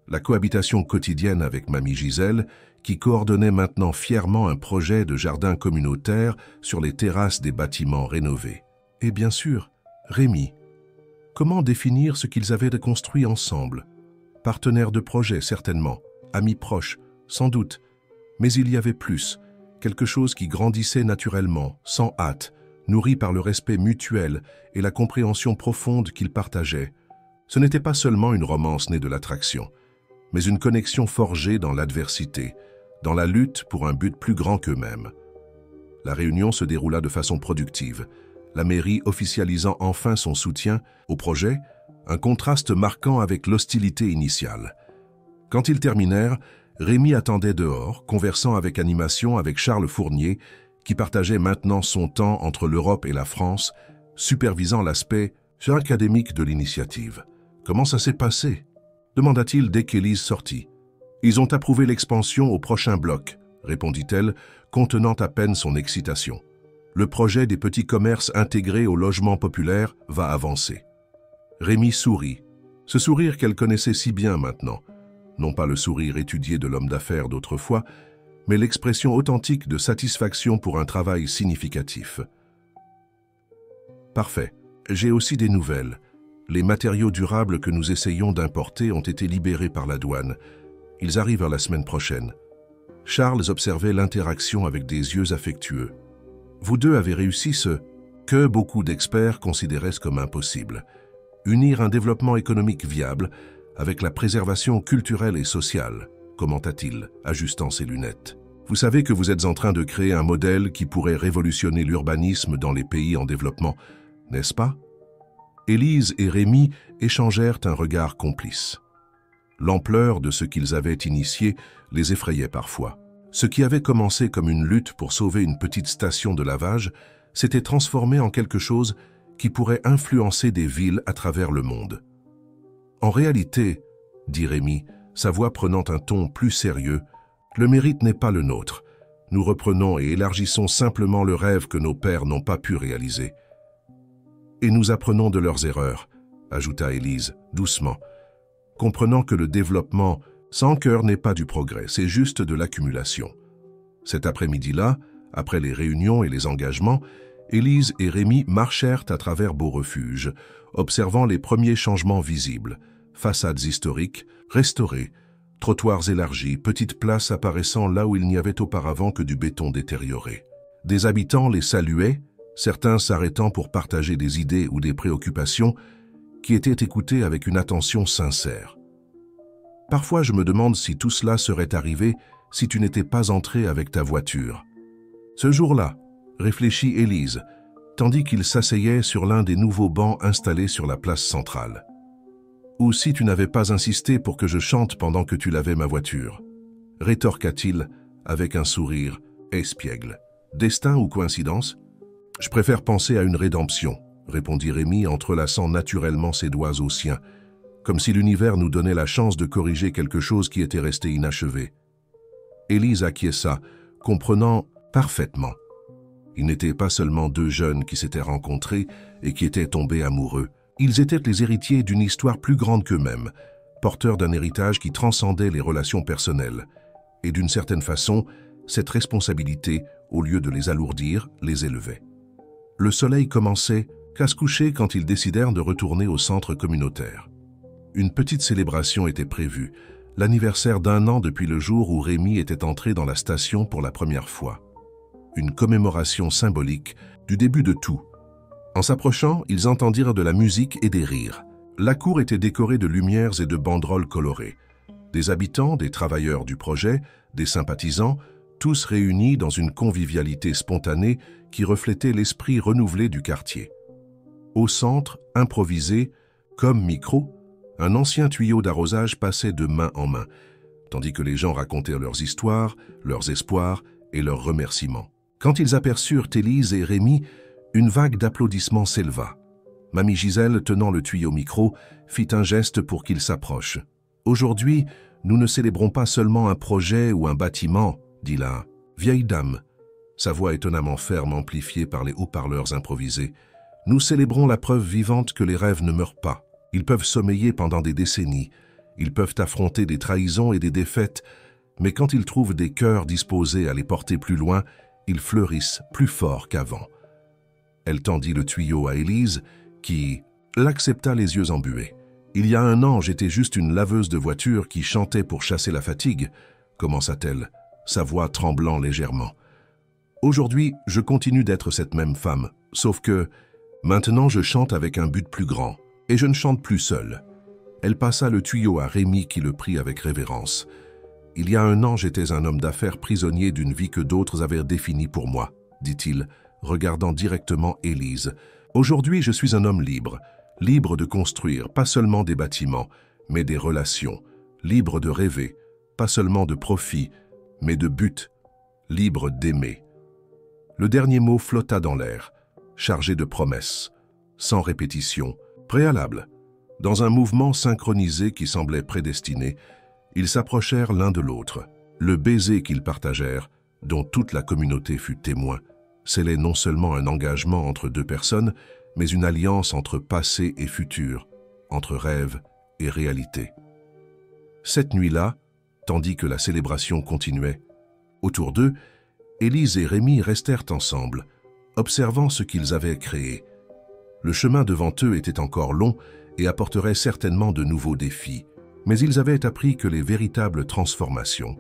La cohabitation quotidienne avec mamie Gisèle, qui coordonnait maintenant fièrement un projet de jardin communautaire sur les terrasses des bâtiments rénovés. Et bien sûr, Rémi. Comment définir ce qu'ils avaient construit ensemble? Partenaires de projet, certainement, amis proches, sans doute, mais il y avait plus, quelque chose qui grandissait naturellement, sans hâte, nourri par le respect mutuel et la compréhension profonde qu'ils partageaient. Ce n'était pas seulement une romance née de l'attraction, mais une connexion forgée dans l'adversité, dans la lutte pour un but plus grand qu'eux-mêmes. La réunion se déroula de façon productive, la mairie officialisant enfin son soutien au projet, un contraste marquant avec l'hostilité initiale. Quand ils terminèrent, Rémi attendait dehors, conversant avec animation avec Charles Fournier, qui partageait maintenant son temps entre l'Europe et la France, supervisant l'aspect académique de l'initiative. « Comment ça s'est passé ?» demanda-t-il dès qu'Élise sortit. « Ils ont approuvé l'expansion au prochain bloc, » répondit-elle, contenant à peine son excitation. « Le projet des petits commerces intégrés au logement populaire va avancer. » Rémi sourit, ce sourire qu'elle connaissait si bien maintenant. Non pas le sourire étudié de l'homme d'affaires d'autrefois, mais l'expression authentique de satisfaction pour un travail significatif. « Parfait. J'ai aussi des nouvelles. Les matériaux durables que nous essayons d'importer ont été libérés par la douane. Ils arrivent la semaine prochaine. Charles observait l'interaction avec des yeux affectueux. Vous deux avez réussi ce que beaucoup d'experts considéraient comme impossible. Unir un développement économique viable avec la préservation culturelle et sociale, commenta-t-il, ajustant ses lunettes. Vous savez que vous êtes en train de créer un modèle qui pourrait révolutionner l'urbanisme dans les pays en développement, n'est-ce pas? Élise et Rémi échangèrent un regard complice. L'ampleur de ce qu'ils avaient initié les effrayait parfois. Ce qui avait commencé comme une lutte pour sauver une petite station de lavage s'était transformé en quelque chose qui pourrait influencer des villes à travers le monde. En réalité, dit Rémi, sa voix prenant un ton plus sérieux, le mérite n'est pas le nôtre. Nous reprenons et élargissons simplement le rêve que nos pères n'ont pas pu réaliser. Et nous apprenons de leurs erreurs, ajouta Élise, doucement, comprenant que le développement sans cœur n'est pas du progrès, c'est juste de l'accumulation. Cet après-midi-là, après les réunions et les engagements, Élise et Rémi marchèrent à travers Beau-Refuge, observant les premiers changements visibles, façades historiques, restaurées, trottoirs élargis, petites places apparaissant là où il n'y avait auparavant que du béton détérioré. Des habitants les saluaient, certains s'arrêtant pour partager des idées ou des préoccupations qui étaient écoutées avec une attention sincère. Parfois, je me demande si tout cela serait arrivé si tu n'étais pas entré avec ta voiture. Ce jour-là, réfléchit Élise, tandis qu'il s'asseyait sur l'un des nouveaux bancs installés sur la place centrale. Ou si tu n'avais pas insisté pour que je chante pendant que tu lavais ma voiture, rétorqua-t-il avec un sourire espiègle. Destin ou coïncidence? Je préfère penser à une rédemption, répondit Rémi, entrelaçant naturellement ses doigts aux siens, comme si l'univers nous donnait la chance de corriger quelque chose qui était resté inachevé. Élise acquiesça, comprenant parfaitement. Ils n'étaient pas seulement deux jeunes qui s'étaient rencontrés et qui étaient tombés amoureux. Ils étaient les héritiers d'une histoire plus grande qu'eux-mêmes, porteurs d'un héritage qui transcendait les relations personnelles. Et d'une certaine façon, cette responsabilité, au lieu de les alourdir, les élevait. Le soleil commençait qu'à se coucher quand ils décidèrent de retourner au centre communautaire. Une petite célébration était prévue, l'anniversaire d'1 an depuis le jour où Rémi était entré dans la station pour la première fois. Une commémoration symbolique du début de tout. En s'approchant, ils entendirent de la musique et des rires. La cour était décorée de lumières et de banderoles colorées. Des habitants, des travailleurs du projet, des sympathisants, tous réunis dans une convivialité spontanée qui reflétait l'esprit renouvelé du quartier. Au centre, improvisé, comme micro, un ancien tuyau d'arrosage passait de main en main, tandis que les gens racontaient leurs histoires, leurs espoirs et leurs remerciements. Quand ils aperçurent Élise et Rémi, une vague d'applaudissements s'éleva. Mamie Gisèle, tenant le tuyau micro, fit un geste pour qu'ils s'approchent. « Aujourd'hui, nous ne célébrons pas seulement un projet ou un bâtiment, » dit la vieille dame, sa voix étonnamment ferme amplifiée par les haut-parleurs improvisés. « Nous célébrons la preuve vivante que les rêves ne meurent pas. Ils peuvent sommeiller pendant des décennies, ils peuvent affronter des trahisons et des défaites, mais quand ils trouvent des cœurs disposés à les porter plus loin, ils fleurissent plus fort qu'avant. » Elle tendit le tuyau à Élise, qui l'accepta les yeux embués. « Il y a 1 an, j'étais juste une laveuse de voiture qui chantait pour chasser la fatigue, » commença-t-elle, sa voix tremblant légèrement. « Aujourd'hui, je continue d'être cette même femme, sauf que maintenant je chante avec un but plus grand, et je ne chante plus seule. » Elle passa le tuyau à Rémi qui le prit avec révérence. « Il y a 1 an, j'étais un homme d'affaires prisonnier d'une vie que d'autres avaient définie pour moi, » dit-il, regardant directement Élise. « Aujourd'hui, je suis un homme libre, libre de construire pas seulement des bâtiments, mais des relations, libre de rêver, pas seulement de profit, mais de but, libre d'aimer. » Le dernier mot flotta dans l'air, chargé de promesses, sans répétition, préalable. Dans un mouvement synchronisé qui semblait prédestiné, ils s'approchèrent l'un de l'autre. Le baiser qu'ils partagèrent, dont toute la communauté fut témoin, scellait non seulement un engagement entre 2 personnes, mais une alliance entre passé et futur, entre rêve et réalité. Cette nuit-là, tandis que la célébration continuait, autour d'eux, Élise et Rémi restèrent ensemble, observant ce qu'ils avaient créé. Le chemin devant eux était encore long et apporteraient certainement de nouveaux défis, mais ils avaient appris que les véritables transformations,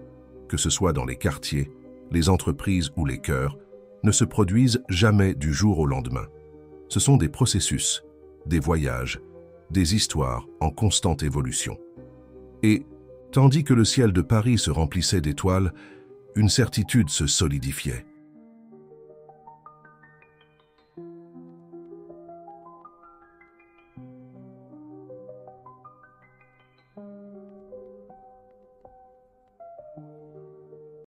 que ce soit dans les quartiers, les entreprises ou les cœurs, ne se produisent jamais du jour au lendemain. Ce sont des processus, des voyages, des histoires en constante évolution. Et, tandis que le ciel de Paris se remplissait d'étoiles, une certitude se solidifiait.